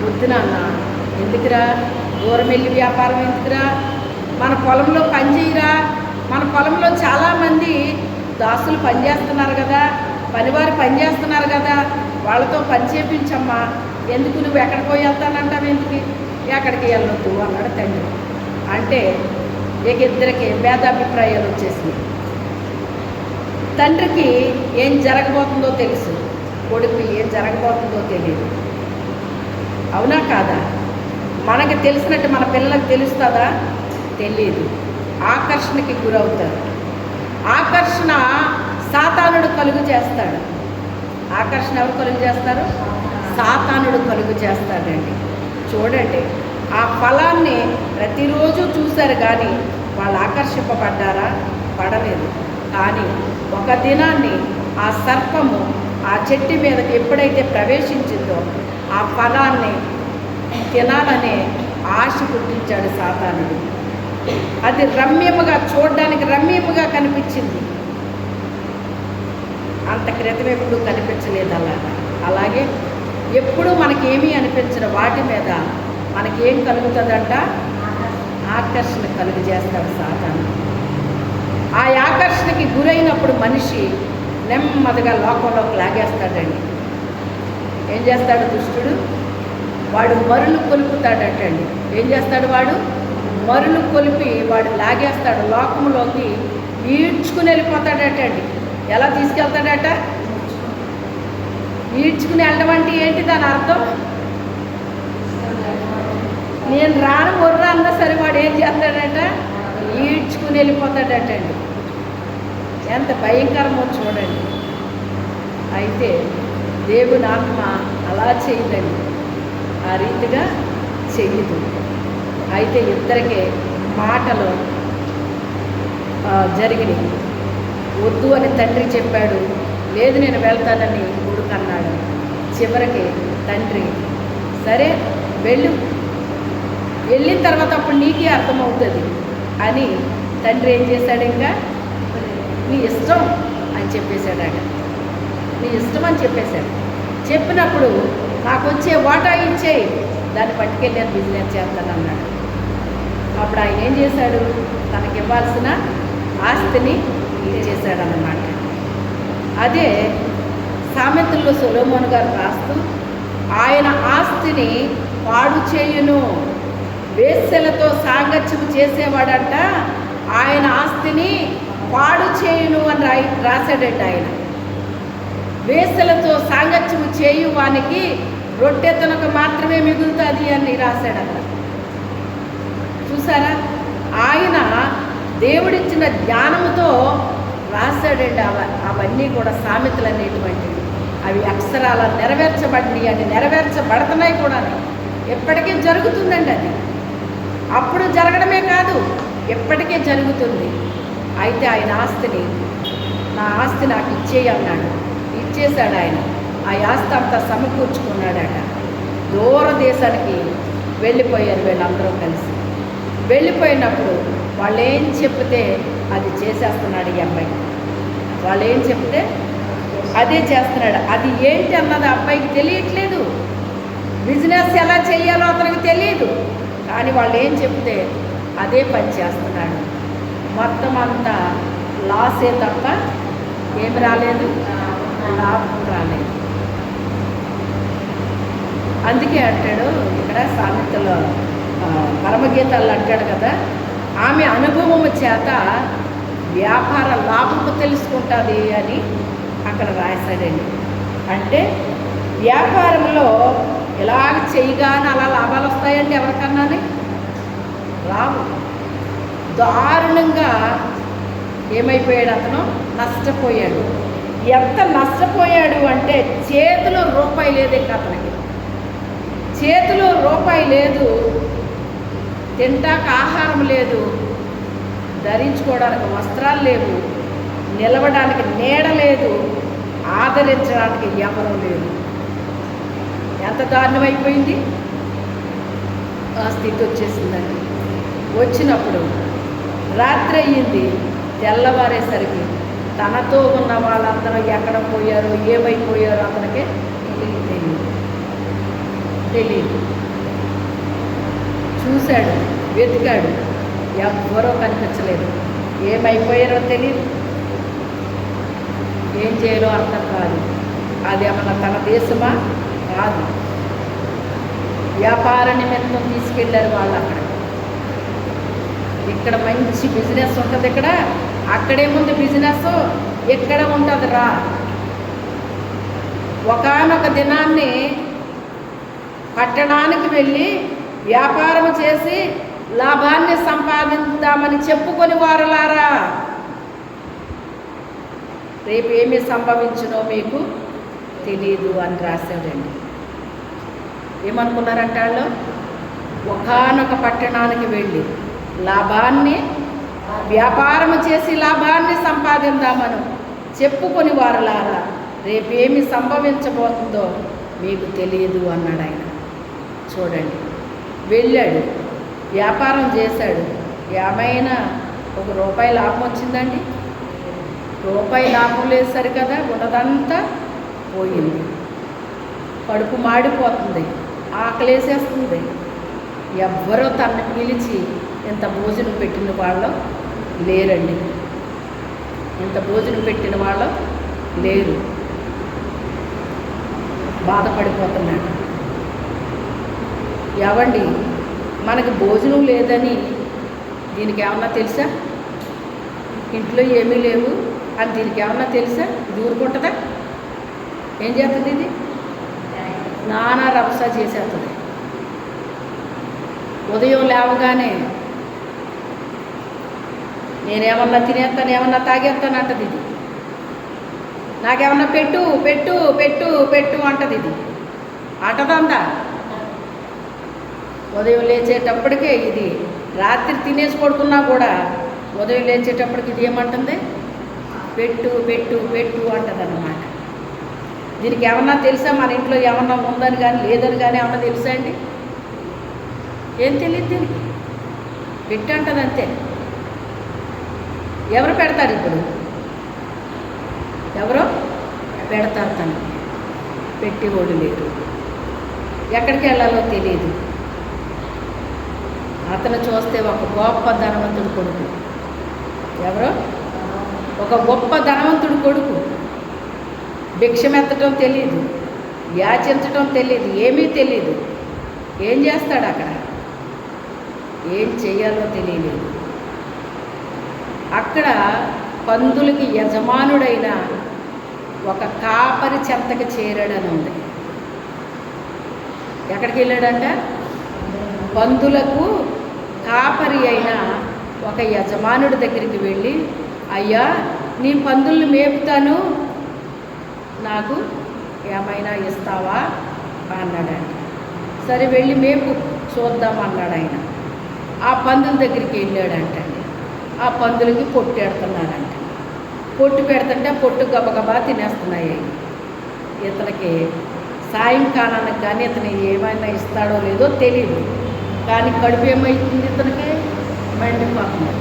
వద్దు నాన్న, ఎందుకురా దూరం వెళ్ళి వ్యాపారం ఎందుకురా, మన పొలంలో పని చేయరా? మన పొలంలో చాలామంది దాసులు పనిచేస్తున్నారు కదా, పనివారు పనిచేస్తున్నారు కదా, వాళ్ళతో పని చేపించమ్మా. ఎందుకు నువ్వు ఎక్కడికి పోయి వెళ్తానంటావు? ఎందుకు? ఎక్కడికి వెళ్ళొద్దు అన్నాడు తండ్రి. అంటే ఇక ఇద్దరికి భేదాభిప్రాయాలు వచ్చేసినాయి. తండ్రికి ఏం జరగబోతుందో తెలుసు, కొడుకు ఏం జరగబోతుందో తెలియదు. అవునా కాదా? మనకి తెలిసినట్టు మన పిల్లలకు తెలుస్తుందా? తెలియదు. ఆకర్షణకి గురవుతారు. ఆకర్షణ సాతానుడు కలుగు చేస్తాడు. ఆకర్షణ ఎవరు కలుగు చేస్తారు? సాతానుడు కలుగు చేస్తాడండి. చూడండి, ఆ ఫలాన్ని ప్రతిరోజు చూశారు కానీ వాళ్ళు ఆకర్షింపబడ్డారా? పడలేదు. కానీ ఒక దినాన్ని ఆ సర్పము ఆ చెట్టు మీదకి ఎప్పుడైతే ప్రవేశించిందో ఆ ఫలాన్ని తినాలనే ఆశ పుట్టించాడు సాతానుడు. అది రమ్యముగా, చూడడానికి రమ్యముగా కనిపించింది. అంత క్రితం ఎప్పుడు కనిపించలేదు. అలాగే ఎప్పుడు మనకేమీ అనిపించిన వాటి మీద మనకేం కలుగుతుందంట? ఆకర్షణ కలుగు చేస్తాడు సాతానుడు. ఆ ఆకర్షణకి గురైనప్పుడు మనిషి నెమ్మదిగా లోకంలోకి లాగేస్తాడండి. ఏం చేస్తాడు దుష్టుడు? వాడు మరులు కొలుపుతాడటండి. ఏం చేస్తాడు? వాడు మరులు కొలిపి వాడు లాగేస్తాడు, లోకంలోకి ఈడ్చుకుని వెళ్ళిపోతాడటండి. ఎలా తీసుకెళ్తాడట? ఈడ్చుకుని వెళ్ళడం అంటే ఏంటి దాని అర్థం? నేను రాను మొర్ర అన్నా సరే వాడు ఏం చేస్తాడట? ఈడ్చుకుని వెళ్ళిపోతాడటండి. ఎంత భయంకరమో చూడండి. అయితే దేవుని ఆత్మ అలా చేయదండి, ఆ రీతిగా చెయ్యదు. అయితే ఇద్దరికే మాటలు జరిగినాయి. వద్దు అని తండ్రి చెప్పాడు, లేదు నేను వెళ్తానని కొడుకు అన్నాడు. చివరికి తండ్రి సరే వెళ్ళు, వెళ్ళిన తర్వాత అప్పుడు నీకే అర్థమవుతుంది అని తండ్రి ఏం చేశాడు? ఇంకా నీ ఇష్టం అని చెప్పేశాడట. నీ ఇష్టం అని చెప్పేశాడు. చెప్పినప్పుడు నాకు వచ్చే వాటా ఇచ్చేయి, దాన్ని పట్టుకెళ్ళి నేను బిజినెస్ చేస్తాను అన్నాడు. అప్పుడు ఆయన ఏం చేశాడు? తనకి ఇవ్వాల్సిన ఆస్తిని ఇచ్చేశాడు అన్నమాట. అదే సామెతల్లో సొలొమోను గారు రాస్తూ, ఆయన ఆస్తిని పాడు చేయును, వేశ్యలతో సాంగత్యం చేసేవాడంట ఆయన ఆస్తిని పాడు చేయును అని రాశాడండి ఆయన. వేశ్యలతో సాంగత్యం చేయువానికి రొట్టె తనకు మాత్రమే మిగులుతుంది అని రాశాడంట. చూసారా? ఆయన దేవుడిచ్చిన జ్ఞానముతో రాశాడండి. అవన్నీ కూడా సామెతలు అనేటువంటివి. అవి అక్షరాల నెరవేర్చబడి అని నెరవేర్చబడుతున్నాయి కూడా. ఎప్పటికీ జరుగుతుందండి అది. అప్పుడు జరగడమే కాదు, ఎప్పటికే జరుగుతుంది. అయితే ఆయన ఆస్తిని, నా ఆస్తి నాకు ఇచ్చేయి అన్నాడు. ఇచ్చేశాడు ఆయన. ఆ ఆస్తి అంతా సమకూర్చుకున్నాడట. దూర దేశానికి వెళ్ళిపోయారు వీళ్ళందరూ కలిసి. వెళ్ళిపోయినప్పుడు వాళ్ళు ఏం చెప్తే అది చేసేస్తున్నాడు ఈ అబ్బాయి. వాళ్ళు ఏం చెప్తే అదే చేస్తున్నాడు. అది ఏంటి అన్నది అబ్బాయికి తెలియట్లేదు. బిజినెస్ ఎలా చేయాలో అతనికి తెలియదు. కానీ వాళ్ళు ఏం చెప్తే అదే పని చేస్తున్నాడు. మొత్తం అంతా లాసే తప్ప ఏమి రాలేదు, లాభం రాలేదు. అందుకే అంటాడు ఇక్కడ సామెతలో, పరమగీతాలు అంటాడు కదా, ఆమె అనుభవము చేత వ్యాపార లాభము తెలుసుకుంటుంది అని అక్కడ రాశాడండి. అంటే వ్యాపారంలో ఇలాగ చేయగానే అలా లాభాలు వస్తాయండి ఎవరికన్నానే? రావు. దారుణంగా ఏమైపోయాడు అతను? నష్టపోయాడు. ఎంత నష్టపోయాడు అంటే చేతిలో రూపాయి లేదు. ఇంకా అతనికి చేతిలో రూపాయి లేదు, తింటాక ఆహారం లేదు, ధరించుకోవడానికి వస్త్రాలు లేవు, నిలవడానికి నీడ లేదు, ఆదరించడానికి ఎవరూ లేదు. ఎంత దారుణమైపోయింది. ఆ స్థితి వచ్చేసిందండి. వచ్చినప్పుడు రాత్రి అయ్యింది. తెల్లవారేసరికి తనతో ఉన్న వాళ్ళందరూ ఎక్కడ పోయారో ఏమైపోయారో అతనికి తెలియదు. చూశాడు, వెతికాడు, ఎవ్వరూ కనిపించలేదు. ఏమైపోయారో తెలియదు, ఏం చేయాలో అర్థం కాదు. అది ఏమన్నా తన దేశమా కాదు, వ్యాపార నిమిత్తం తీసుకెళ్ళారు వాళ్ళు. ఇక్కడ మంచి బిజినెస్ ఉంటుంది, అక్కడేముంది బిజినెస్, ఎక్కడ ఉంటుంది రా. ఒకానొక దినాన్ని పట్టణానికి వెళ్ళి వ్యాపారం చేసి లాభాన్ని సంపాదిద్దామని చెప్పుకొని వారలారా, రేపు ఏమి సంభవించునో మీకు తెలీదు అని రాశాడండి. ఏమనుకున్నారంట వాళ్ళు? ఒకానొక పట్టణానికి వెళ్ళి వ్యాపారం చేసి లాభాన్ని సంపాదిద్దామని చెప్పుకొని వారలారా, రేపేమి సంభవించబోతుందో మీకు తెలియదు అన్నాడు ఆయన. చూడండి, వెళ్ళాడు, వ్యాపారం చేశాడు, ఏమైనా ₹1 లాభం వచ్చిందండి? రూపాయి లాభం లేదు సరికదా, ఉన్నదంతా పోయింది. కడుపు మాడిపోతుంది, ఆకలేసేస్తుంది. ఎవ్వరో తనని పిలిచి ఇంత భోజనం పెట్టిన వాళ్ళు లేరండి, ఇంత భోజనం పెట్టిన వాళ్ళు లేరు. బాధపడిపోతున్నాడు. ఎవండి, మనకి భోజనం లేదని దీనికి ఏమన్నా తెలుసా? ఇంట్లో ఏమీ లేవు అని దీనికి ఏమన్నా తెలుసా? ఇది ఊరుకుంటుందా? ఏం చేస్తుంది? ఇది నానా రభస చేసేస్తుంది. ఉదయం లేవగానే నేనేమన్నా తినేస్తాను, ఏమన్నా తాగేస్తాను అంటది. ఇది నాకేమన్నా పెట్టు పెట్టు పెట్టు పెట్టు అంటది. ఇది అంటదందా? ఉదయం లేచేటప్పటికే ఇది రాత్రి తినేసి పడుకున్నా కూడా ఉదయం లేచేటప్పటికి ఇది ఏమంటుంది? పెట్టు పెట్టు పెట్టు అంటదన్నమాట. దీనికి ఏమన్నా తెలుసా? మన ఇంట్లో ఏమన్నా ఉందని కానీ లేదని కానీ ఏమన్నా తెలుసా అండి? ఏం తెలియదు దీనికి. పెట్టు అంటది అంతే. ఎవరు పెడతారు ఇప్పుడు? ఎవరో పెడతారు తనకి. పెట్టేవాడు లేడు, ఎక్కడికి వెళ్ళాలో తెలియదు. అతను చూస్తే ఒక గొప్ప ధనవంతుడు కొడుకు. ఎవరో ఒక గొప్ప ధనవంతుడు కొడుకు. భిక్షమెత్తడం తెలియదు, యాచించడం తెలియదు, ఏమీ తెలియదు. ఏం చేస్తాడు అక్కడ? ఏం చేయాలో తెలియలేదు. అక్కడ పందులకి యజమానుడైన ఒక కాపరి చెంతకి చేరాడని ఉంది. ఎక్కడికి వెళ్ళాడంట? పందులకు కాపరి అయిన ఒక యజమానుడి దగ్గరికి వెళ్ళి, అయ్యా, నీ పందుల్ని మేపుతాను, నాకు ఏమైనా ఇస్తావా అన్నాడంట. సరే వెళ్ళి మేపు చూద్దాం అన్నాడు ఆయన. ఆ పందుల దగ్గరికి వెళ్ళాడంటండి. ఆ పందులకి పొట్టు పెడుతున్నారంట. పొట్టు పెడుతుంటే పొట్టు గబగబా తినేస్తున్నాయి. ఇతనికి సాయంకాలానికి కానీ ఇతను ఏమైనా ఇస్తాడో లేదో తెలియదు, కానీ కడుపు ఏమవుతుంది? ఇతనికి మండిపోతుంది,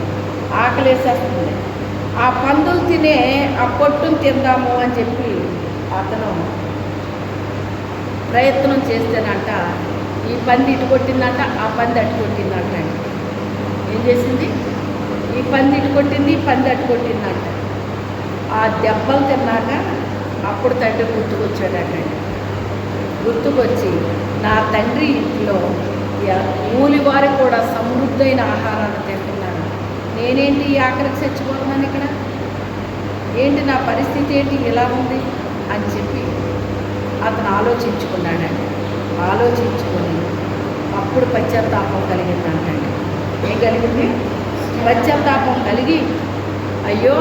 ఆకలేసేస్తుంది. ఆ పందులు తినే ఆ పొట్టును తిందాము అని చెప్పి అతను ప్రయత్నం చేస్తేనంట ఈ పంది ఇటు కొట్టిందంట, ఆ పంది అటు కొట్టిందంట. ఏం చేసింది? ఈ పంది ఇటు కొట్టింది, ఈ పంది అటు కొట్టిందంట. ఆ దెబ్బలు తిన్నాక అప్పుడు తండ్రి గుర్తుకొచ్చాడండి. గుర్తుకొచ్చి, నా తండ్రి ఇంట్లో మూలివారు కూడా సమృద్ధైన ఆహారాన్ని తింటున్నాను, నేనేంటి ఈ ఆఖరికి చచ్చిపోతున్నాను ఇక్కడ, ఏంటి నా పరిస్థితి ఏంటి ఇలా ఉంది అని చెప్పి అతను ఆలోచించుకున్నాడండి. ఆలోచించుకొని అప్పుడు పశ్చాత్తాపం కలిగిందంటండి. ఏం కలిగింది? పశ్చాత్తాపం కలిగి, అయ్యో,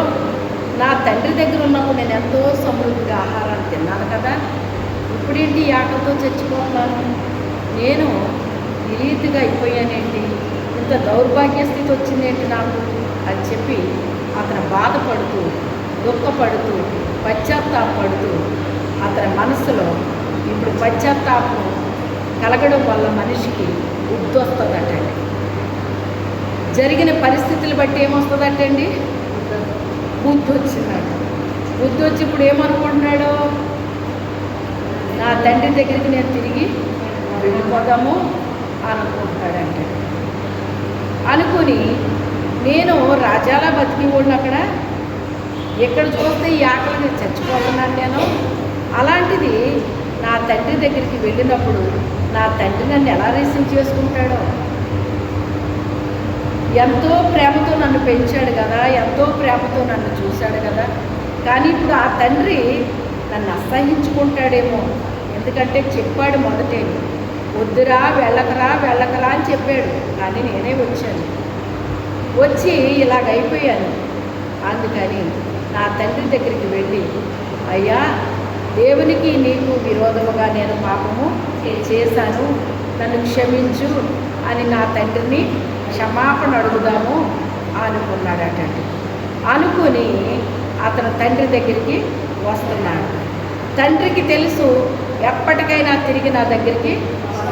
నా తండ్రి దగ్గర ఉన్నప్పుడు నేను ఎంతో సమృద్ధిగా ఆహారాన్ని తిన్నాను కదా, ఇప్పుడేంటి ఆకలితో చచ్చిపోతున్నాను, నేను ఈ రీతిగా అయిపోయానేంటి, ఇంత దౌర్భాగ్య స్థితి వచ్చిందేంటి నాకు అని చెప్పి అతను బాధపడుతూ, దుఃఖపడుతూ, పశ్చాత్తాపడుతూ అతని మనసులో ఇప్పుడు పశ్చాత్తాపం కలగడం వల్ల మనిషికి బుద్ధి వస్తుందటండి. జరిగిన పరిస్థితులు బట్టి ఏమొస్తుందటండి? బుద్ధి వచ్చిందట. బుద్ధి వచ్చి ఇప్పుడు ఏమనుకుంటున్నాడు? నా తండ్రి దగ్గరికి నేను తిరిగి వెళ్ళిపోదాము అనుకుంటున్నాడంటే. అనుకుని నేను రాజాలా బతికివాడిని అక్కడ, ఎక్కడ చూస్తే ఈ ఆకలికి చచ్చిపోతున్నాను నేను. అలాంటిది నా తండ్రి దగ్గరికి వెళ్ళినప్పుడు నా తండ్రి నన్ను ఎలా రిసీవ్ చేసుకుంటాడో. ఎంతో ప్రేమతో నన్ను పెంచాడు కదా, ఎంతో ప్రేమతో నన్ను చూశాడు కదా. కానీ ఇప్పుడు ఆ తండ్రి నన్ను అసహించుకుంటాడేమో. ఎందుకంటే చెప్పాడు మొదటే, వద్దురా వెళ్ళకరా వెళ్ళకరా అని చెప్పాడు. కానీ నేనే వచ్చాను, వచ్చి ఇలాగైపోయాను. అందుకని నా తండ్రి దగ్గరికి వెళ్ళి, అయ్యా దేవునికి నీకు విరోధముగా నేను పాపము చేశాను, నన్ను క్షమించు అని నా తండ్రిని క్షమాపణ అడుగుదాము అనుకున్నాడటండి. అనుకుని అతను తండ్రి దగ్గరికి వస్తున్నాడు. తండ్రికి తెలుసు ఎప్పటికైనా తిరిగి నా దగ్గరికి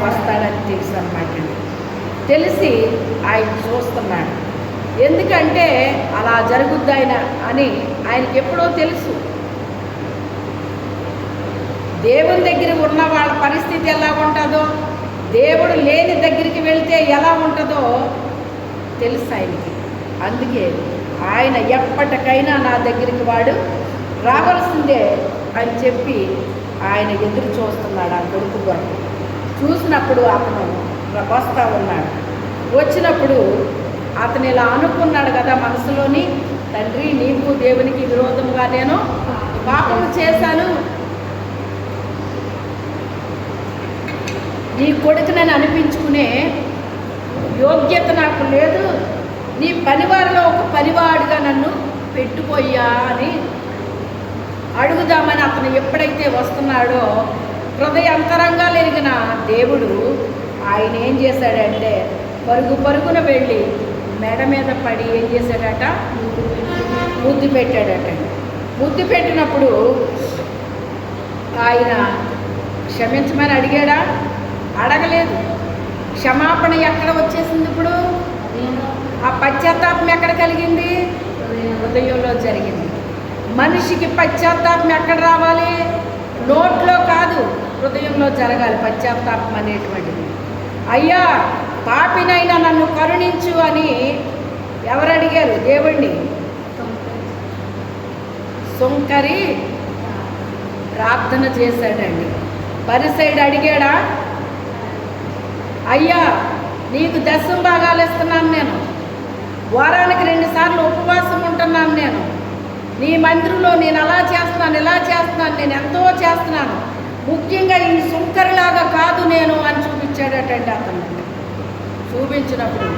వస్తాడని తెలుసు అన్నమాట. తెలిసి ఆయన చూస్తున్నాడు. ఎందుకంటే అలా జరుగుద్ది అని ఆయనకి ఎప్పుడో తెలుసు. దేవుని దగ్గర ఉన్న వాళ్ళ పరిస్థితి ఎలా ఉంటుందో, దేవుడు లేని దగ్గరికి వెళ్తే ఎలా ఉంటుందో తెలుసు ఆయనకి. అందుకే ఆయన ఎప్పటికైనా నా దగ్గరికి వాడు రావాల్సిందే అని చెప్పి ఆయన ఎదురు చూస్తున్నాడు ఆ కొడుకు కొరకు. చూసినప్పుడు అతను వస్తా ఉన్నాడు. వచ్చినప్పుడు అతను ఇలా అనుకున్నాడు కదా మనసులోని, తండ్రి నీకు దేవునికి విరోధంగా నేను పాపము చేశాను, నీ కొడుకునని అనిపించుకునే యోగ్యత నాకు లేదు, నీ పనివారిలో ఒక పనివాడిగా నన్ను పెట్టుకోయ్యా అని అడుగుదామని అతను ఎప్పుడైతే వస్తున్నాడో, హృదయ అంతరంగాలు ఎరిగిన దేవుడు ఆయన ఏం చేశాడంటే పరుగు పరుగున వెళ్ళి మెడ మీద పడి ఏం చేశాడట, ముద్దు పెట్టాడట. ముద్దు పెట్టినప్పుడు ఆయన క్షమించమని అడిగాడా? అడగలేదు. క్షమాపణ ఎక్కడ వచ్చేసింది? ఇప్పుడు ఆ పశ్చాత్తాపం ఎక్కడ కలిగింది? హృదయంలో జరిగింది. మనిషికి పశ్చాత్తాపం ఎక్కడ రావాలి? నోట్లో కాదు, హృదయంలో జరగాలి పశ్చాత్తాపం అనేటువంటిది. అయ్యా పాపినైనా నన్ను కరుణించు అని ఎవరు అడిగారు దేవుణ్ణి? సుంకరి ప్రార్థన చేశాడండి. పరిసైడు అడిగాడా? అయ్యా నీకు దశమ భాగాలు ఇస్తున్నాను, నేను వారానికి 2 సార్లు ఉపవాసం ఉంటున్నాను, నేను నీ మందిరంలో నేను అలా చేస్తున్నాను ఇలా చేస్తున్నాను, నేను ఎంతో చేస్తున్నాను, ముఖ్యంగా ఈ సుంకరిలాగా కాదు నేను అని చూపించాడటండి. అతను చూపించినప్పుడు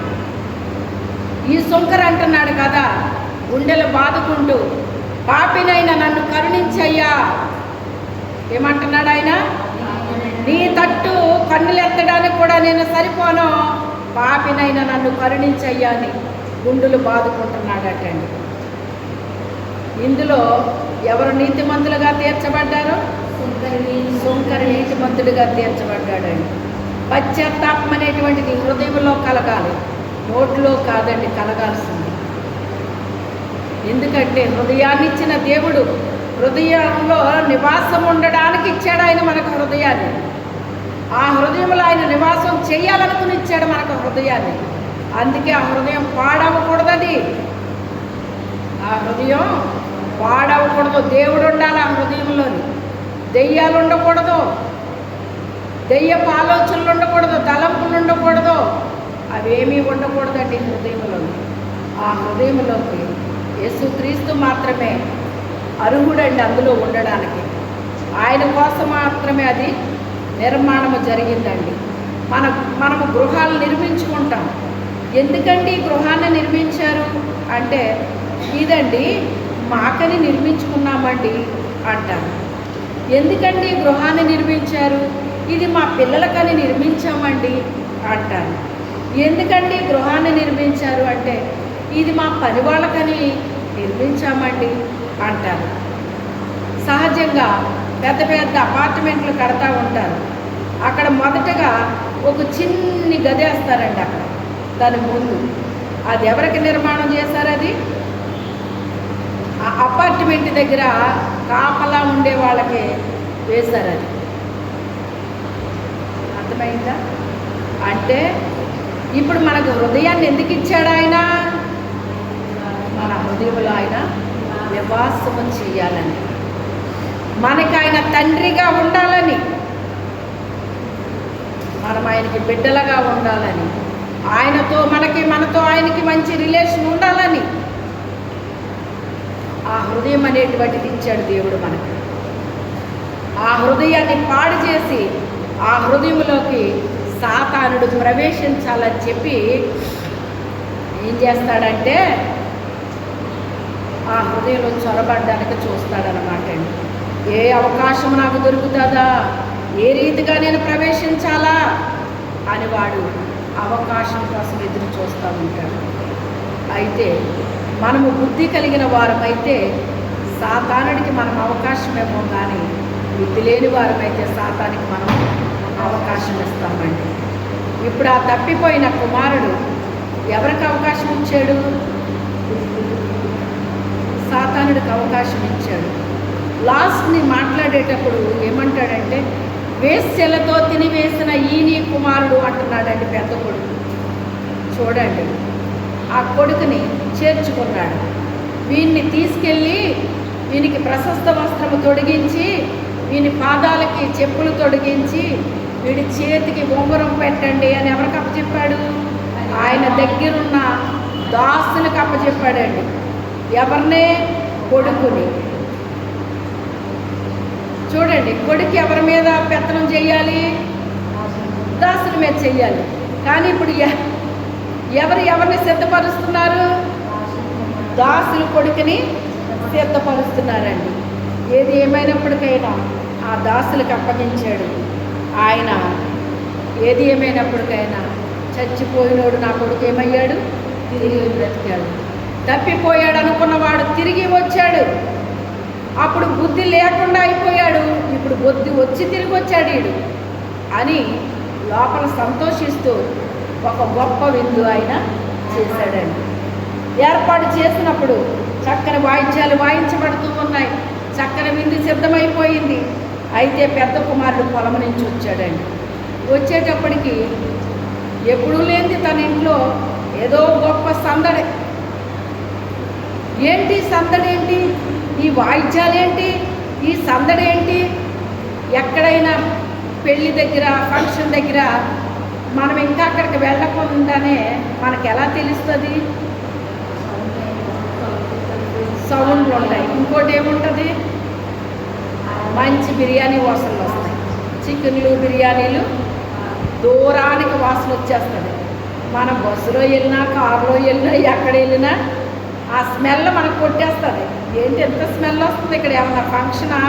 ఈ సుంకరి అంటున్నాడు కదా, గుండెలు బాదుకుంటూ, పాపినైనా నన్ను కరుణించయ్యా. ఏమంటున్నాడు ఆయన? నీ తట్టు కన్నులు ఎత్తడానికి కూడా నేను సరిపోను, పాపినైనా నన్ను కరుణించయ్యా అని గుండెలు బాదుకుంటున్నాడటండి. ఇందులో ఎవరు నీతిమంతులుగా తీర్చబడ్డారో? సుంకరి నీతిమంతుడిగా తీర్చబడ్డాడండి. పశ్చాత్తాపం అనేటువంటిది హృదయంలో కలగాలి, నోట్లో కాదండి కలగాల్సింది. ఎందుకంటే హృదయాన్ని ఇచ్చిన దేవుడు హృదయంలో నివాసం ఉండడానికి ఇచ్చాడు ఆయన మనకు హృదయాన్ని. ఆ హృదయంలో ఆయన నివాసం చేయాలనుకుని ఇచ్చాడు మనకు హృదయాన్ని. అందుకే ఆ హృదయం పాడవకూడదు. అది ఆ హృదయం పాడవకూడదు. దేవుడు ఉండాలి ఆ హృదయంలోని. దెయ్యాలు ఉండకూడదు, దెయ్యపు ఆలోచనలు ఉండకూడదు, తలంపులు ఉండకూడదు, అవేమీ ఉండకూడదండి హృదయంలో. ఆ హృదయంలోకి యేసుక్రీస్తు మాత్రమే అర్హుడండి అందులో ఉండడానికి. ఆయన కోసం మాత్రమే అది నిర్మాణము జరిగిందండి. మనము గృహాలు నిర్మించుకుంటాం. ఎందుకండి గృహాన్ని నిర్మించారు అంటే, ఇదండి మాకని నిర్మించుకున్నామండి అంటారు. ఎందుకండి గృహాన్ని నిర్మించారు? ఇది మా పిల్లలకని నిర్మించామండి అంటారు. ఎందుకండి గృహాన్ని నిర్మించారు అంటే, ఇది మా పని వాళ్ళకని నిర్మించామండి అంటారు. సహజంగా పెద్ద పెద్ద అపార్ట్మెంట్లు కడతా ఉంటారు. అక్కడ మొదటగా ఒక చిన్ని గది వేస్తారండి అక్కడ దాని ముందు. అది ఎవరికి నిర్మాణం చేశారు? అది ఆ అపార్ట్మెంట్ దగ్గర కాపలా ఉండే వాళ్ళకి వేశారు. అది అర్థమైందా? అంటే ఇప్పుడు మనకు హృదయాన్ని ఎందుకు ఇచ్చాడు ఆయన? మన హృదయంలో ఆయన నివాసము చేయాలని, మనకి ఆయన తండ్రిగా ఉండాలని, మనం ఆయనకి బిడ్డలుగా ఉండాలని, ఆయనతో మనతో ఆయనకి మంచి రిలేషన్ ఉండాలని ఆ హృదయం అనేటువంటిది ఇచ్చాడు దేవుడు మనకి. ఆ హృదయాన్ని పాడు చేసి ఆ హృదయంలోకి సాతానుడు ప్రవేశించాలని చెప్పి ఏం చేస్తాడంటే ఆ హృదయంలో చొరబడ్డానికి చూస్తాడనమాట అండి. ఏ అవకాశం నాకు దొరుకుతుందా, ఏ రీతిగా నేను ప్రవేశించాలా అని వాడు అవకాశం కోసం ఎదురు చూస్తూ ఉంటాడు. అయితే మనము బుద్ధి కలిగిన వారమైతే సాతానుడికి మనం అవకాశం ఇవ్వం, కానీ బుద్ధి లేని వారమైతే సాతానికి మనం అవకాశం ఇస్తామండి. ఇప్పుడు ఆ తప్పిపోయిన కుమారుడు ఎవరికి అవకాశం ఇచ్చాడు? సాతానుడికి అవకాశం ఇచ్చాడు. లాస్ట్ని మాట్లాడేటప్పుడు ఏమంటాడంటే, వేశ్యలతో తినివేసిన ఈ నీ కుమారుడు అంటున్నాడండి పెద్ద కొడుకు. చూడండి, ఆ కొడుకుని చేర్చుకున్నాడు. వీడిని తీసుకెళ్ళి వీనికి ప్రశస్త వస్త్రము తొడిగించి, వీని పాదాలకి చెప్పులు తొడిగించి, వీడి చేతికి ఉంగరం పెట్టండి అని ఎవరికి అప్పచెప్పాడు? ఆయన దగ్గరున్న దాసులకు అప్పచెప్పాడండి. ఎవరినే? కొడుకుని. చూడండి, కొడుకు ఎవరి మీద పెత్తనం చేయాలి? దాసుల మీద చెయ్యాలి. కానీ ఇప్పుడు ఎవరిని సిద్ధపరుస్తున్నారు? దాసులు కొడుకుని సిద్ధపరుస్తున్నారండి. ఏది ఏమైనప్పటికైనా ఆ దాసులకు అప్పగించాడు ఆయన. ఏది ఏమైనప్పటికైనా చచ్చిపోయినోడు నా కొడుకు ఏమయ్యాడు? తిరిగి బ్రతికాడు. తప్పిపోయాడు అనుకున్నవాడు తిరిగి వచ్చాడు. అప్పుడు బుద్ధి లేకుండా అయిపోయాడు, ఇప్పుడు బుద్ధి వచ్చి తిరిగి వచ్చాడు వీడు అని లోపల సంతోషిస్తూ ఒక గొప్ప విందు ఆయన చేశాడండి. ఏర్పాటు చేసినప్పుడు చక్కని వాయిద్యాలు వాయించబడుతూ ఉన్నాయి, చక్కని విందు సిద్ధమైపోయింది. అయితే పెద్ద కుమారుడు పొలం నుంచి వచ్చాడండి. వచ్చేటప్పటికి ఎప్పుడూ లేనిది తన ఇంట్లో ఏదో గొప్ప సందడి. ఏంటి సందడి? ఏంటి ఈ వాయిద్యాలేంటి? ఈ సందడి ఏంటి? ఎక్కడైనా పెళ్ళి దగ్గర, ఫంక్షన్ దగ్గర మనం ఇంకా అక్కడికి వెళ్ళకుండానే మనకు ఎలా తెలుస్తుంది? సౌండ్లు ఉంటాయి. ఇంకోటి ఏముంటుంది? మంచి బిర్యానీ వాసనలు వస్తాయి. చికెన్లు, బిర్యానీలు దూరానికి వాసన వచ్చేస్తుంది. మనం బస్సులో వెళ్ళినా, కారులో వెళ్ళినా, ఎక్కడ వెళ్ళినా ఆ స్మెల్ మనకు కొట్టేస్తుంది. ఏంటి ఎంత స్మెల్ వస్తుంది, ఇక్కడ ఏమన్నా ఫంక్షనా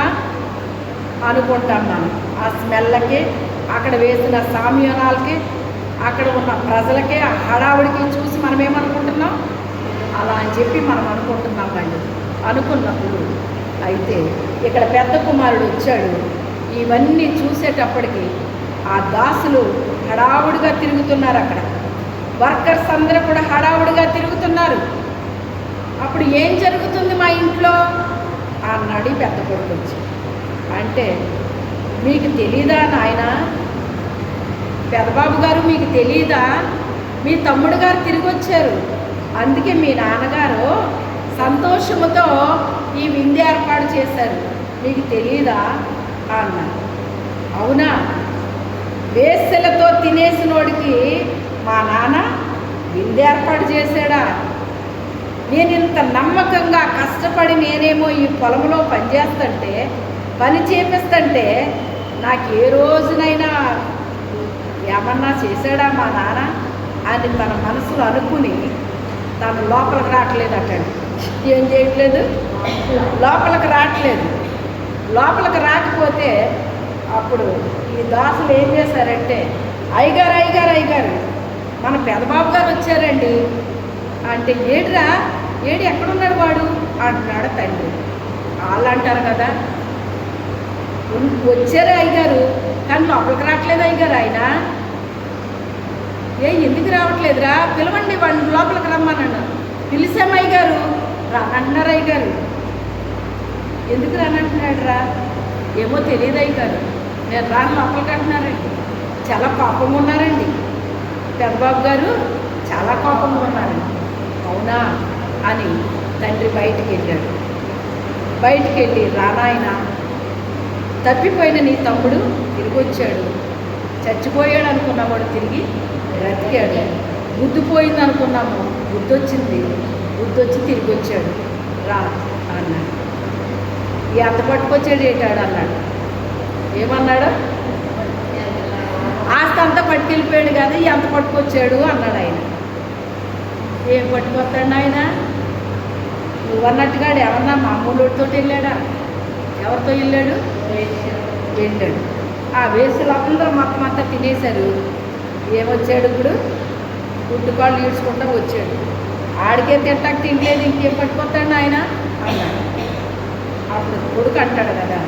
అనుకుంటాం మనం. ఆ స్మెల్లకి, అక్కడ వేసిన సామ్యానాలకి, అక్కడ ఉన్న ప్రజలకి, ఆ హడావుడికి చూసి మనం ఏమనుకుంటున్నాం? అలా అని చెప్పి మనం అనుకుంటున్నామండి. అనుకున్నప్పుడు అయితే ఇక్కడ పెద్ద కుమారుడు వచ్చాడు. ఇవన్నీ చూసేటప్పటికి ఆ దాసులు హడావుడిగా తిరుగుతున్నారు. అక్కడ వర్కర్స్ అందరూ కూడా హడావుడిగా తిరుగుతున్నారు. అప్పుడు ఏం జరుగుతుంది మా ఇంట్లో అన్నాడు పెద్ద కొడుకు వచ్చి. అంటే మీకు తెలీదా నాయన? పెదబాబు గారు మీకు తెలీదా? మీ తమ్ముడు గారు తిరిగి వచ్చారు, అందుకే మీ నాన్నగారు సంతోషముతో ఈ విందు ఏర్పాటు చేశారు, మీకు తెలీదా అన్నారు. అవునా? వేశ్యలతో తినేసినోడికి మా నాన్న విందు ఏర్పాటు చేశాడా? నేను ఇంత నమ్మకంగా కష్టపడి నేనేమో ఈ పొలంలో పని చేపిస్తుంటే నాకు ఏ రోజునైనా ఏమన్నా చేశాడా మా నాన్న అని తన మనసులో అనుకుని తను లోపలికి రావట్లేదు. అట్టండి ఏం చేయట్లేదు, లోపలికి రావట్లేదు. లోపలికి రాకపోతే అప్పుడు ఈ దాసులు ఏం చేశారంటే, అయ్యగారు మన పెదబాబు గారు వచ్చారండి అంటే, ఏడు ఎక్కడున్నాడు వాడు అంటున్నాడు తండ్రి. వాళ్ళు అంటారు కదా, వచ్చారు అయ్యగారు కానీ లోపలికి రావట్లేదు అయ్యగారు. ఆయన ఎందుకు రావట్లేదురా? పిలవండి వాడిని లోపలికి రమ్మన్నాడు. పిలిచాం అయ్యగారు, రానంటున్నారు అయ్యగారు. ఎందుకు రానంటున్నాడు రా? ఏమో తెలియదు అయ్యగారు, నేను రాను లోపలికి అంటున్నారండి. చాలా కోపంగా ఉన్నారండి పెద్దబాబు గారు, చాలా కోపంగా ఉన్నారండి. అవునా? అని తండ్రి బయటికి వెళ్ళాడు. బయటికి వెళ్ళి, రానాయన, తప్పిపోయిన నీ తమ్ముడు తిరిగి వచ్చాడు, చచ్చిపోయాడు అనుకున్నవాడు తిరిగి బ్రతికాడు, బుద్ధిపోయింది అనుకున్నాము, బుద్ధి వచ్చి తిరిగి వచ్చాడు, రా అన్నాడు. ఎంత పట్టుకొచ్చాడు ఏంటాడు అన్నాడు. ఏమన్నాడు? ఆస్తి అంతా పట్టుకెళ్ళిపోయాడు కదా, ఎంత పట్టుకొచ్చాడు అన్నాడు ఆయన. ఏం పట్టుకొస్తాడు ఆయన? నువ్వు అన్నట్టుగా ఏమన్నా మామూలుతో వెళ్ళాడా? ఎవరితో వెళ్ళాడు? వెళ్ళాడు. ఆ వేసులు అందరూ మొత్తం అంతా తినేశారు. ఏమొచ్చాడు ఇప్పుడు? గుడ్డుకాళ్ళు ఈడ్చుకుంటూ వచ్చాడు. ఆడికే తింటాక తినలేదు, ఇంకేం పట్టుకొస్తాడు ఆయన అన్నాడు. అప్పుడు కొడుకు అంటాడు కదా,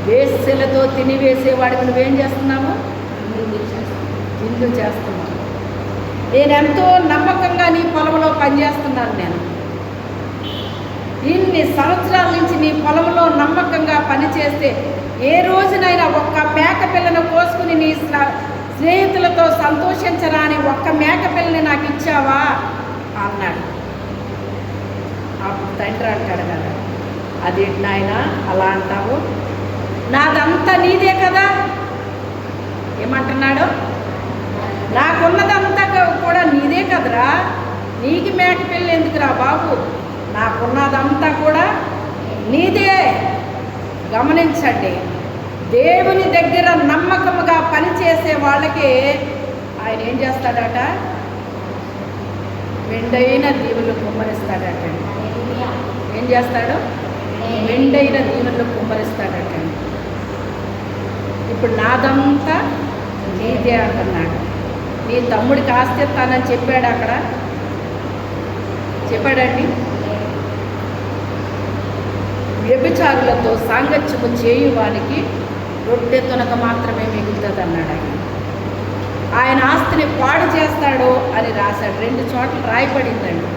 వేసులతో తిని వేసేవాడికి నువ్వేం చేస్తున్నావు? నిందు చేస్తున్నావు. నేను ఎంతో నమ్మకంగా నీ పొలంలో పనిచేస్తున్నాను. నేను ఇన్ని సంవత్సరాల నుంచి నీ పొలంలో నమ్మకంగా పనిచేస్తే ఏ రోజునైనా ఒక్క మేక పిల్లను కోసుకుని నీ స్నేహితులతో సంతోషించరా అని ఒక్క మేక పిల్లని నాకు ఇచ్చావా అన్నాడు. అప్పుడు తండ్రి అంటాడు కదా, అదేంటి నాయన అలా అంటావు? నాదంతా నీదే కదా. ఏమంటున్నాడు? నాకున్నదంతా కూడా నీదే కదరా, నీకు మేక పిల్ల ఎందుకురా బాబు, నాకున్నదంతా కూడా నీదే. గమనించండి, దేవుని దగ్గర నమ్మకముగా పనిచేసే వాళ్ళకి ఆయన ఏం చేస్తాడట? మెండైన దీవులు కుమ్మరిస్తాడట. ఏం చేస్తాడు? మెండైన దీవులు కుమ్మరిస్తాడట. ఇప్పుడు నాదంతా నీదే అంటున్నాడు. నీ తమ్ముడికి ఆస్తి ఇస్తానని చెప్పాడు. అక్కడ చెప్పాడండి. వ్యభిచారులతో సాంగత్యము చేయువానికి రొట్టె తొనక మాత్రమే మిగులుతుంది అన్నాడు ఆయన. ఆయన ఆస్తిని పాడు చేస్తాడో అని రాశాడు. 2 చోట్ల రాయబడిందండి.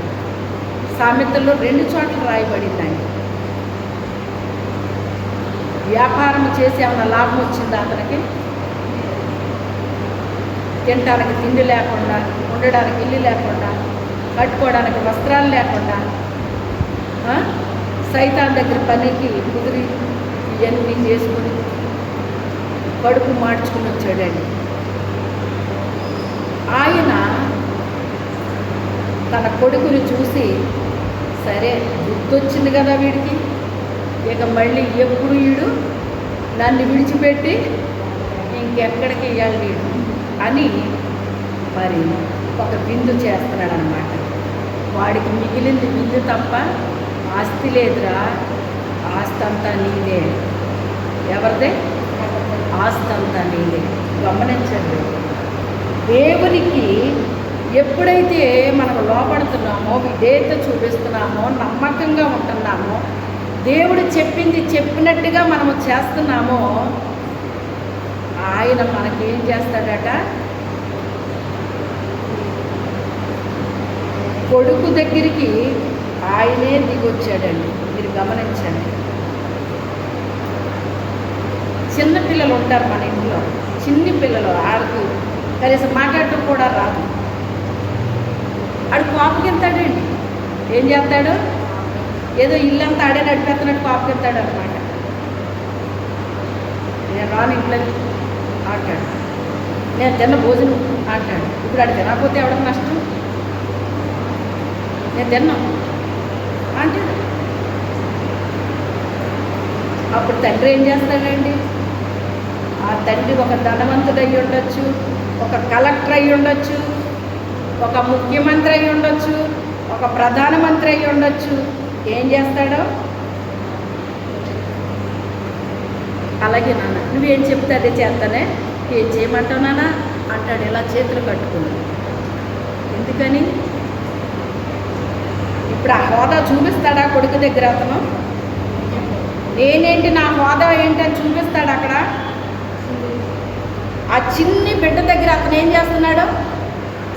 సామెతల్లో 2 చోట్ల రాయబడిందండి. వ్యాపారం చేసి ఏమైనా లాభం వచ్చిందా అతనికి? తినడానికి తిండి లేకుండా, ఉండడానికి ఇల్లు లేకుండా, కట్టుకోవడానికి వస్త్రాలు లేకుండా, సైతాన్ దగ్గర పనికి కుదిరి ఇవన్నీ చేసుకుని కడుపు మార్చుకుని వచ్చాడండి. ఆయన తన కొడుకుని చూసి, సరే గుర్తొచ్చింది కదా వీడికి, ఇక మళ్ళీ ఎప్పుడు వీడు నన్ను విడిచిపెట్టి ఇంకెక్కడికి వెళ్ళాలి వీడు అని మరి ఒక విందు చేస్తున్నాడు అన్నమాట. వాడికి మిగిలింది విందు తప్ప ఆస్తి లేదురా. ఆస్తి అంతా నీదే. ఎవరిదే? ఆస్తి అంతా నీదే. గమనించండి, దేవునికి ఎప్పుడైతే మనం లోపడుతున్నామో, విధేయత చూపిస్తున్నామో, నమ్మకంగా ఉంటున్నామో, దేవుడు చెప్పింది చెప్పినట్టుగా మనము చేస్తున్నామో, ఆయన మనకేం చేస్తాడట? కొడుకు దగ్గరికి ఆయనే దిగొచ్చాడండి. మీరు గమనించండి. చిన్న పిల్లలు ఉంటారు మన ఇంట్లో, చిన్ని పిల్లలు, ఆడికి కనీసం మాట్లాడటం కూడా రాదు. ఆడు కోపకెళ్తాడండి. ఏం చేస్తాడు? ఏదో ఇల్లంతా ఆడే నడిపేస్తున్నట్టు కోపకెళ్తాడు అనమాట. నేను రాను ఇంట్లో అంటాడు. నేను తిన్న భోజనం అంటాడు. ఇప్పుడు ఆడు తినకపోతే ఎవరికి నష్టం? నేను తిన్నాను అంటాడు. అప్పుడు తండ్రి ఏం చేస్తాడండి? ఆ తండ్రి ఒక ధనవంతుడు అయ్యి ఉండొచ్చు, ఒక కలెక్టర్ అయ్యి ఉండొచ్చు, ఒక ముఖ్యమంత్రి అయ్యి ఉండొచ్చు, ఒక ప్రధానమంత్రి అయ్యి ఉండొచ్చు. ఏం చేస్తాడో? అలాగే నాన్న, నువ్వేం చెప్తే అదే చేస్తానే, ఏం చేయమంటావు నాన్న అంటాడు. ఇలా చేతులు కట్టుకుని. ఎందుకని? ఇప్పుడు ఆ హోదా చూపిస్తాడా కొడుకు దగ్గర? అతను నేనేంటి, నా హోదా ఏంటని చూపిస్తాడు అక్కడ. ఆ చిన్ని బిడ్డ దగ్గర అతను ఏం చేస్తున్నాడు?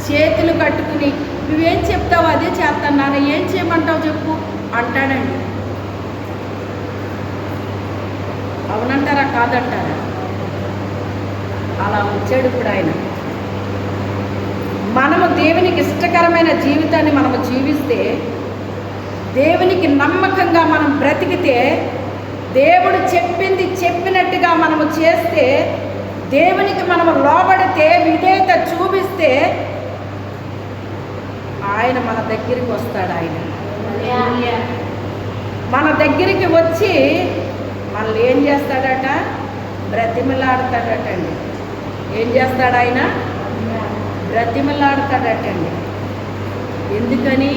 చేతులు కట్టుకుని, నువ్వేం చెప్తావు అదే చేస్తాను నాన్న, ఏం చేయమంటావు చెప్పు అంటాడండి. అవునంటారా కాదంటారా? అలా వచ్చాడు ఇప్పుడు ఆయన. మనము దేవునికి ఇష్టకరమైన జీవితాన్ని మనము జీవిస్తే దేవునికి నమ్మకంగా మనం బ్రతికితే, దేవుడు చెప్పింది చెప్పినట్టుగా మనము చేస్తే, దేవునికి మనము లోబడితే, విధేయత చూపిస్తే ఆయన మన దగ్గరికి వస్తాడు. ఆయన మన దగ్గరికి వచ్చి మనల్ని ఏం చేస్తాడట? బ్రతిమలాడతాడటండి. ఏం చేస్తాడు ఆయన? బ్రతిమలాడతాడటండి. ఎందుకని?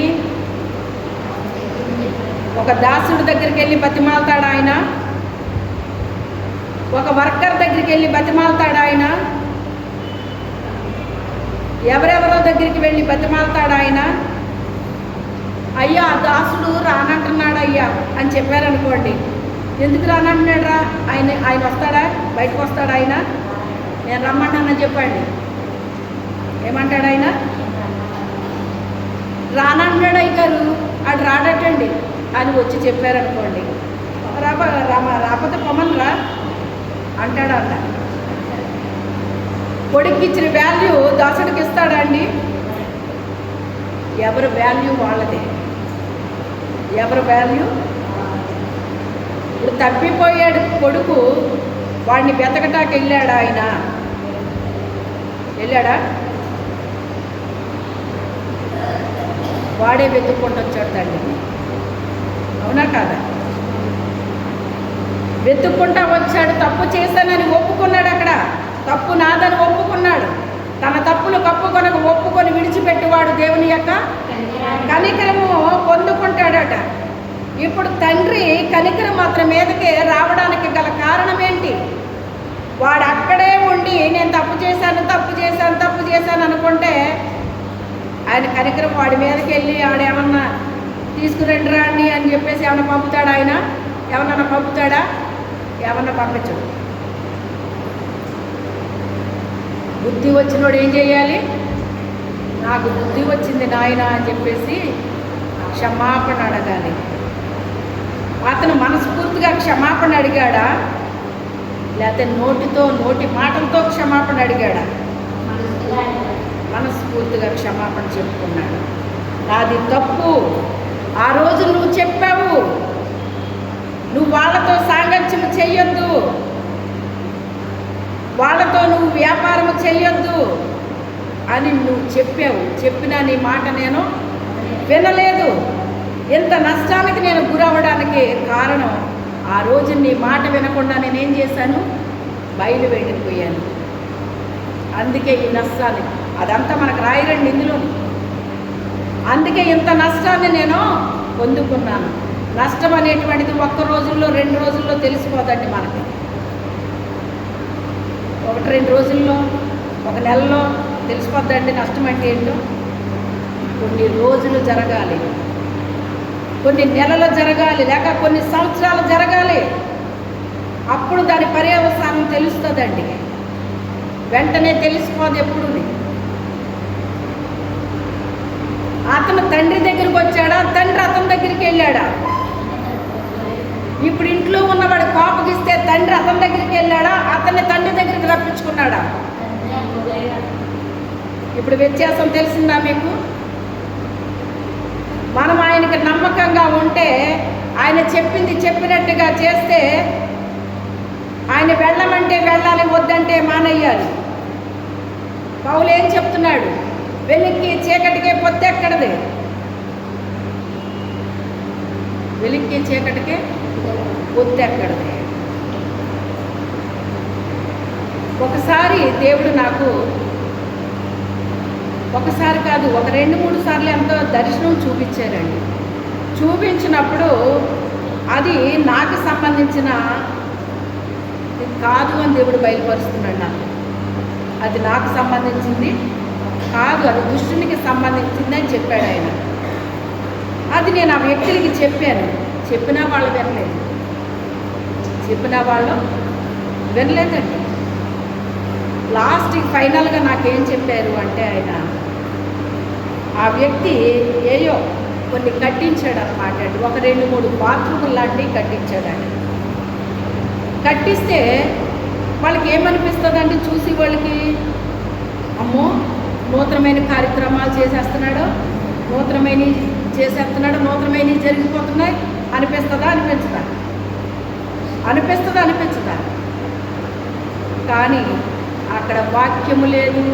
ఒక దాసుడి దగ్గరికి వెళ్ళి బతిమాలతాడు ఆయన, ఒక వర్కర్ దగ్గరికి వెళ్ళి బతిమాలతాడు ఆయన, ఎవరెవరో దగ్గరికి వెళ్ళి బతిమాలతాడు ఆయన. అయ్యా ఆ దాసుడు రానంటున్నాడు అయ్యా అని చెప్పారనుకోండి, ఎందుకు రానంటున్నాడు రా? ఆయన వస్తాడా? బయటకు వస్తాడు ఆయన? నేను రమ్మంటానని చెప్పండి, ఏమంటాడు ఆయన? రానంటున్నాడు అయ్యారు, అటు రాడటండి అని వచ్చి చెప్పారనుకోండి, రాకపోతే పొమ్మని రా అంటాడా? అంట. కొడుక్కి ఇచ్చిన వాల్యూ దాసుడికి ఇస్తాడా అండి? ఎవరి వాల్యూ వాళ్ళదే. ఎవరి వాల్యూ? ఇప్పుడు తప్పిపోయాడు కొడుకు, వాడిని వెతకటానికి వెళ్ళాడా ఆయన? వెళ్ళాడా? వాడే వెతుక్కుంటూ వచ్చాడు తండ్రిని. అవునా కాదా? వెతుక్కుంటా వచ్చాడు. తప్పు చేశానని ఒప్పుకున్నాడు. అక్కడ తప్పు నాదని ఒప్పుకున్నాడు. తన తప్పులు కప్పుకొనక ఒప్పుకొని విడిచిపెట్టేవాడు దేవుని యొక్క కనికరము పొందుకుంటాడట. ఇప్పుడు తండ్రి కనికరం మాత్రం మీదకే రావడానికి గల కారణం ఏంటి? వాడు అక్కడే ఉండి నేను తప్పు చేశాను అనుకుంటే ఆయన కనికరం వాడి మీదకి వెళ్ళి ఆడేమన్నా తీసుకురండి రాండి అని చెప్పేసి ఏమన్నా పంపుతాడా? ఆయన ఏమన్నా పంపుతాడా? ఏమన్నా పంపించడు. బుద్ధి వచ్చినోడు ఏం చేయాలి? నాకు బుద్ధి వచ్చింది నాయన అని చెప్పేసి క్షమాపణ అడగాలి. అతను మనస్ఫూర్తిగా క్షమాపణ అడిగాడా, లేకపోతే నోటి మాటలతో క్షమాపణ అడిగాడా? మనస్ఫూర్తిగా క్షమాపణ చెప్పుకున్నాడు. నాది తప్పు, ఆ రోజు నువ్వు చెప్పావు, నువ్వు వాళ్ళతో సాంగత్యం చెయ్యొద్దు, వాళ్ళతో నువ్వు వ్యాపారం చెయ్యొద్దు అని నువ్వు చెప్పావు. చెప్పినా నీ మాట నేను వినలేదు. ఇంత నష్టానికి నేను గురవడానికి కారణం ఆ రోజు నీ మాట వినకుండా నేనేం చేశాను? బయలు వెళ్ళిపోయాను. అందుకే ఈ నష్టాన్ని, అదంతా మనకు రాయరండి ఇందులో. అందుకే ఇంత నష్టాన్ని నేను పొందుకున్నాను. నష్టం అనేటువంటిది 1 రోజుల్లో 2 రోజుల్లో తెలిసిపోదండి మనకి. 1-2 రోజుల్లో, 1 నెలలో తెలిసిపోద్దండి నష్టం అంటే ఏంటో. కొన్ని రోజులు జరగాలి, కొన్ని నెలలు జరగాలి, లేక కొన్ని సంవత్సరాలు జరగాలి. అప్పుడు దాని పర్యవసానం తెలుస్తుందండి. వెంటనే తెలిసిపోదు ఎప్పుడు. అతను తండ్రి దగ్గరికి వచ్చాడా? తండ్రి అతని దగ్గరికి వెళ్ళాడా? ఇప్పుడు ఇంట్లో ఉన్నవాడు కోపగిస్తే తండ్రి అతని దగ్గరికి వెళ్ళాడా? అతన్ని తండ్రి దగ్గరికి రప్పించుకున్నాడా? ఇప్పుడు వ్యత్యాసం తెలిసిందా మీకు? మనం ఆయనకి నమ్మకంగా ఉంటే, ఆయన చెప్పింది చెప్పినట్టుగా చేస్తే, ఆయన వెళ్ళమంటే వెళ్ళాలి, వద్దంటే మానేయాలి. పౌలు ఏం చెప్తున్నాడు? వెలిక్కి చీకటికే పొద్దెక్కడది. వెలిక్కి చీకటికే పొద్దెక్కడది. ఒకసారి దేవుడు నాకు, ఒకసారి కాదు, ఒక 2-3 సార్లు ఎంతో దర్శనం చూపించారండి. చూపించినప్పుడు అది నాకు సంబంధించిన కాదు అని దేవుడు బయలుపరుస్తున్నాడు నాకు. అది నాకు సంబంధించింది కాదు, అది దుష్టునికి సంబంధించింది అని చెప్పాడు ఆయన. అది నేను ఆ వ్యక్తులకి చెప్పాను. చెప్పినా వాళ్ళు వినలేదండి. లాస్ట్కి ఫైనల్గా నాకేం చెప్పారు అంటే, ఆయన ఆ వ్యక్తి ఏయో కొన్ని కట్టించాడు అన్నమాట అండి. ఒక 2-3 బాత్రూములు లాంటివి కట్టించాడండి. కట్టిస్తే వాళ్ళకి ఏమనిపిస్తుందండి? చూసి వాళ్ళకి, అమ్మో నూతనమైన కార్యక్రమాలు చేసేస్తున్నాడు, నూతనమైన చేసేస్తున్నాడు, నూతనమైనవి జరిగిపోతున్నాయి అనిపిస్తుందా? అనిపించదా? కానీ అక్కడ వాక్యము లేదు,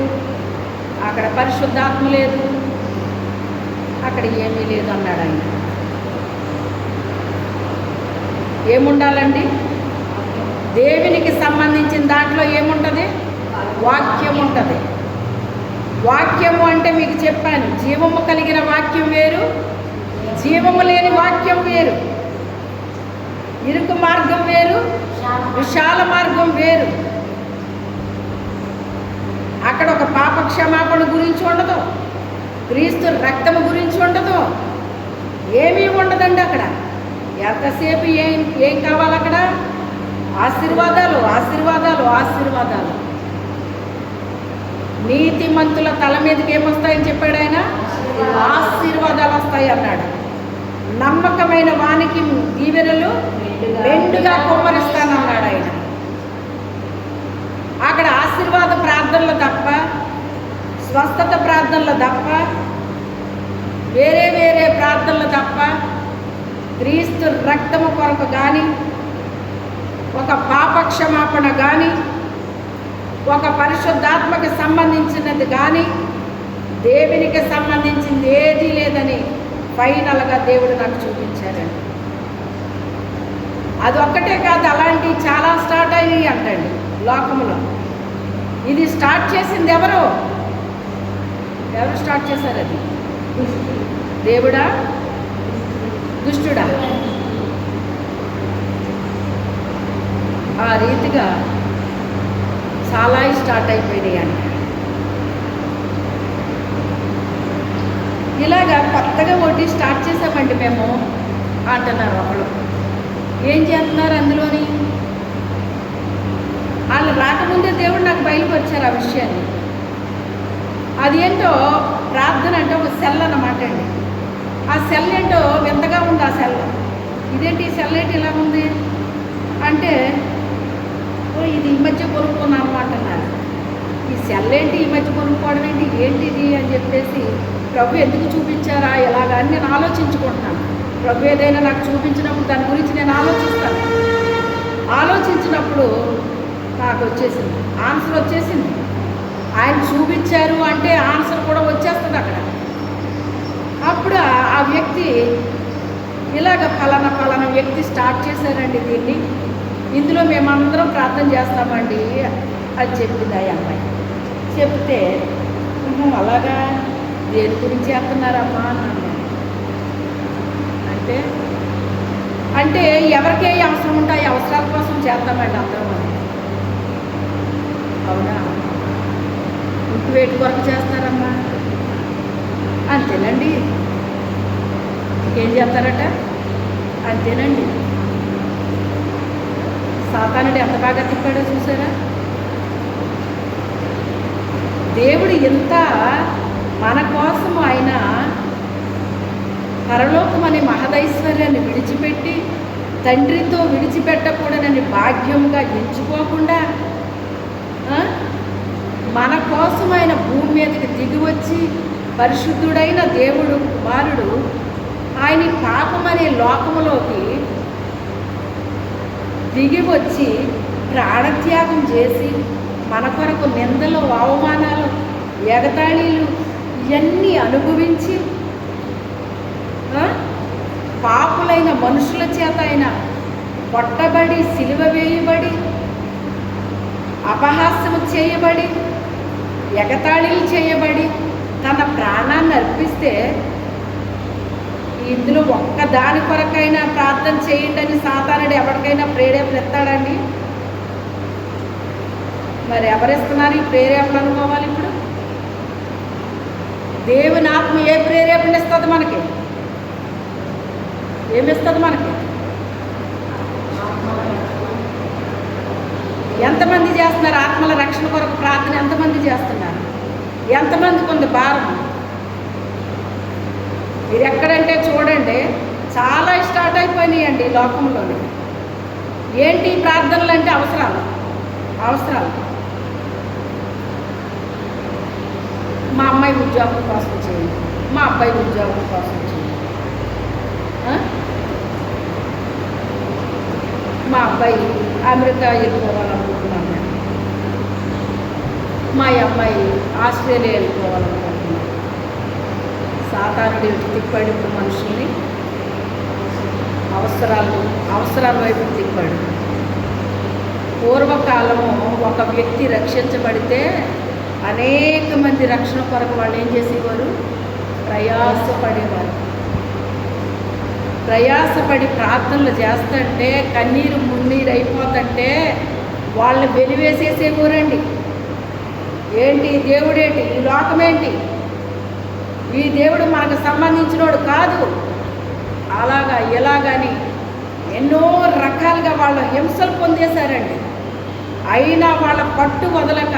అక్కడ పరిశుద్ధాత్మ లేదు, అక్కడ ఏమీ లేదు అన్నాడు ఆయన. ఏముండాలండి? దేవునికి సంబంధించిన దాంట్లో ఏముంటుంది? వాక్యం ఉంటుంది. వాక్యము అంటే మీకు చెప్పాను, జీవము కలిగిన వాక్యం వేరు, జీవము లేని వాక్యం వేరు. ఇరుకు మార్గం వేరు, విశాల మార్గం వేరు. అక్కడ ఒక పాప క్షమాపణ గురించి ఉండదు, క్రీస్తు రక్తము గురించి ఉండదు, ఏమీ ఉండదండి. అక్కడ ఎంతసేపు ఏం కావాలి? అక్కడ ఆశీర్వాదాలు. నీతిమంతుల తల మీదకి ఏమొస్తాయని చెప్పాడు ఆయన? ఆశీర్వాదాలు వస్తాయి అన్నాడు. నమ్మకమైన వానికి దీవెనలు మెండుగా కుమ్మరిస్తానన్నాడు ఆయన. అక్కడ ఆశీర్వాద ప్రార్థనలు తప్ప, స్వస్థత ప్రార్థనలు తప్ప, వేరే ప్రార్థనలు తప్ప, క్రీస్తు రక్తము కొరకు కానీ, ఒక పాప క్షమాపణ కానీ, ఒక పరిశుద్ధాత్మకి సంబంధించినది కానీ, దేవునికి సంబంధించింది ఏదీ లేదని ఫైనల్గా దేవుడు నాకు చూపించారండి. అది ఒక్కటే కాదు, అలాంటివి చాలా స్టార్ట్ అయ్యాయి అంటండి లోకంలో. ఇది స్టార్ట్ చేసింది ఎవరు స్టార్ట్ చేశారు? అది దేవుడా, దుష్టుడా? ఆ రీతిగా చాలా స్టార్ట్ అయిపోయినాయి అంట. ఇలాగా కొత్తగా ఒకటి స్టార్ట్ చేసామండి మేము అంటున్నారు ఒకళ్ళు. ఏం చేస్తున్నారు అందులోని? వాళ్ళు రాకముందే దేవుడు నాకు బయలుపరిచారు ఆ విషయాన్ని. అదేంటో ప్రార్థన అంటే ఒక సెల్ అన్నమాట అండి. ఆ సెల్ ఏంటో వింతగా ఉంది. ఆ సెల్ ఇదేంటి, ఈ సెల్ ఏంటి ఇలా ఉంది అంటే, ఇది ఈ మధ్య కొనుక్కున్నాను అనమాట అన్నారు. ఈ సెల్ ఏంటి ఈ మధ్య కొనుక్కోవడం ఏంటి, ఏంటిది అని చెప్పేసి ప్రభు ఎందుకు చూపించారా ఇలాగా అని నేను ఆలోచించుకుంటున్నాను. ప్రభు ఏదైనా నాకు చూపించినప్పుడు దాని గురించి నేను ఆలోచించినప్పుడు నాకు వచ్చేసింది, ఆన్సర్ వచ్చేసింది. ఆయన చూపించారు అంటే ఆన్సర్ కూడా వచ్చేస్తుంది అక్కడ. అప్పుడు ఆ వ్యక్తి ఇలాగ ఫలానా వ్యక్తి స్టార్ట్ చేశారండి దీన్ని, ఇందులో మేమందరం ప్రార్థన చేస్తామండి అని చెప్పింది ఆ అమ్మాయి. చెప్తే అలాగా దేని గురించి చేస్తున్నారమ్మా అన్నాను. అంటే ఎవరికి ఏ అవసరం ఉంటే ఆ అవసరాల కోసం చేస్తామండి అందరం అని. అవునా? ఇంటి వేటి కొరకు చేస్తారమ్మా? అంతేనండి. ఇంకేం చేస్తారట? అంతేనండి. సాతానుడు ఎంత బాగా తిప్పాడో చూసారా? దేవుడు ఎంత మన కోసం ఆయన పరలోకం అనే మహదైశ్వర్యాన్ని విడిచిపెట్టి, తండ్రితో విడిచిపెట్టకూడదని భాగ్యంగా ఎంచుకోకుండా మన కోసం ఆయన భూమి మీదకి దిగి వచ్చి, పరిశుద్ధుడైన దేవుడు కుమారుడు ఆయన పాపం అనే లోకములోకి దిగి వచ్చి ప్రాణత్యాగం చేసి మన కొరకు నిందలు, అవమానాలు, ఎగతాళీలు ఇవన్నీ అనుభవించి పాపులైన మనుషుల చేత ఆయన కొట్టబడి, సిలువ వేయబడి, అపహాస్యము చేయబడి, ఎగతాళీలు చేయబడి తన ప్రాణాన్ని అర్పిస్తే, ఇందులో ఒక్క దాని కొరకైనా ప్రార్థన చేయండి అని సాతానుడు ఎవరికైనా ప్రేరేపణ ఇస్తాడండి? మరి ఎవరిస్తున్నారు ఈ ప్రేరేపణ అనుకోవాలి? ఇప్పుడు దేవుని ఆత్మ ఏ ప్రేరేపణ ఇస్తుంది మనకి? ఏమిస్తుంది మనకి? ఎంతమంది చేస్తున్నారు ఆత్మల రక్షణ కొరకు ప్రార్థన? ఎంతమంది చేస్తున్నారు? ఎంతమందికి ఉంది భారం? మీరు ఎక్కడంటే చూడండి, చాలా స్టార్ట్ అయిపోయినాయండి లోకంలోని. ఏంటి ప్రార్థనలు అంటే అవసరాలు. మా అమ్మాయి ఉద్యోగం కోసం చేయండి, మా అబ్బాయి ఉద్యోగం కోసం చేయండి, ఆ? మా అబ్బాయి అమెరికా వెళ్ళిపోవాలనుకుంటున్నాను, మా అమ్మాయి ఆస్ట్రేలియా వెళ్ళిపోవాలనుకుంటున్నాను. సాతానుడు తిప్పాడు ఇప్పుడు మనుషుల్ని అవసరాల వైపు తిప్పాడు. పూర్వకాలము ఒక వ్యక్తి రక్షించబడితే అనేక మంది రక్షణ కొరకు వాళ్ళు ఏం చేసేవారు? ప్రయాసపడి ప్రార్థనలు చేస్తుంటే కన్నీరు మున్నీరు అయిపోతుంటే వాళ్ళని వెలివేసేసేవారండి. ఏంటి దేవుడేంటి, ఈ లోకమేంటి, ఈ దేవుడు మనకు సంబంధించినోడు కాదు, అలాగా ఎలాగని ఎన్నో రకాలుగా వాళ్ళ హింసలు పొందేశారండి. అయినా వాళ్ళ పట్టు వదలక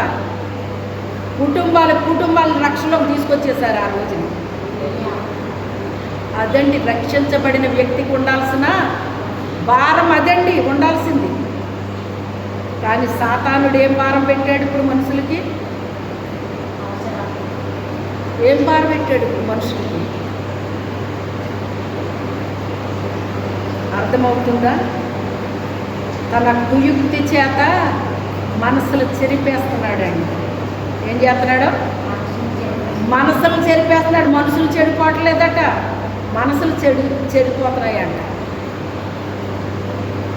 కుటుంబాలను రక్షణలోకి తీసుకొచ్చేసారు ఆ రోజున. అదండి రక్షించబడిన వ్యక్తికి ఉండాల్సిన భారం, అదండి ఉండాల్సింది. కానీ సాతానుడు ఏం భారం పెట్టాడు ఇప్పుడు మనుషులకి? ఏం భారం పెట్టాడు ఇప్పుడు మనుషులకి? అర్థమవుతుందా? తన కుయుక్తి చేత మనసులు చెరిపేస్తున్నాడండి. ఏం చేస్తున్నాడు? మనసులు చెరిపేస్తున్నాడు. మనుషులు చెడిపోవట్లేదట, మనసులు చెడిపోతున్నాయంట.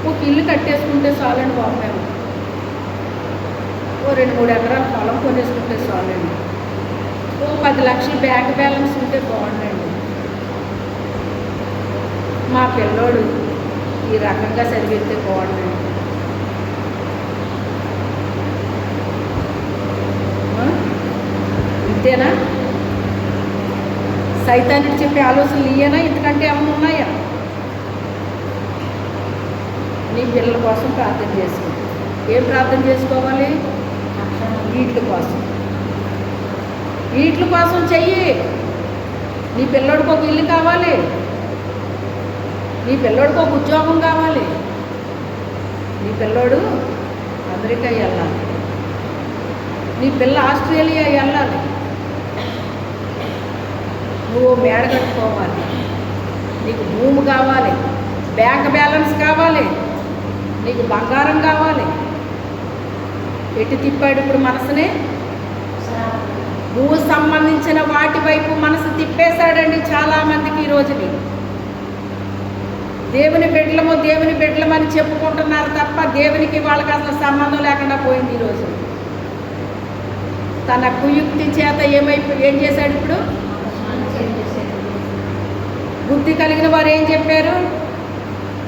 ఒక ఇల్లు కట్టేసుకుంటే చాలండి బాబు, మేము ఓ 2-3 ఎకరాల పొలం కొనేసుకుంటే చాలండి, ఓ 10 లక్షలు బ్యాంక్ బ్యాలెన్స్ ఉంటే బాగుండండి, మా పిల్లోడు ఈ రకంగా చదివితే బాగుండండి. ఇంతేనా? సైతానికి చెప్పే ఆలోచనలు ఇయ్యేనా? ఇంతకంటే ఏమైనా ఉన్నాయా? నీ పిల్లల కోసం ప్రార్థన చేసుకో. ఏం ప్రార్థన చేసుకోవాలి? వీటి కోసం చెయ్యి. నీ పిల్లోడికి ఒక ఇల్లు కావాలి, నీ పిల్లోడికి ఒక ఉద్యోగం కావాలి, నీ పిల్లోడు అమెరికా వెళ్ళాలి, నీ పిల్ల ఆస్ట్రేలియా వెళ్ళాలి, నువ్వు మేడ కట్టుకోవాలి, నీకు భూమి కావాలి, బ్యాంక్ బ్యాలెన్స్ కావాలి, నీకు బంగారం కావాలి. ఎటు తిప్పాడు ఇప్పుడు మనసుని? భూ సంబంధించిన వాటి వైపు మనసు తిప్పేశాడండి చాలామందికి. ఈ రోజుని దేవుని బిడ్డలమని చెప్పుకుంటున్నారు తప్ప దేవునికి వాళ్ళకి అసలు సంబంధం లేకుండా పోయింది ఈరోజు. తన కుయుక్తి చేత ఏం చేశాడు ఇప్పుడు? బుద్ధి కలిగిన వారు ఏం చెప్పారు?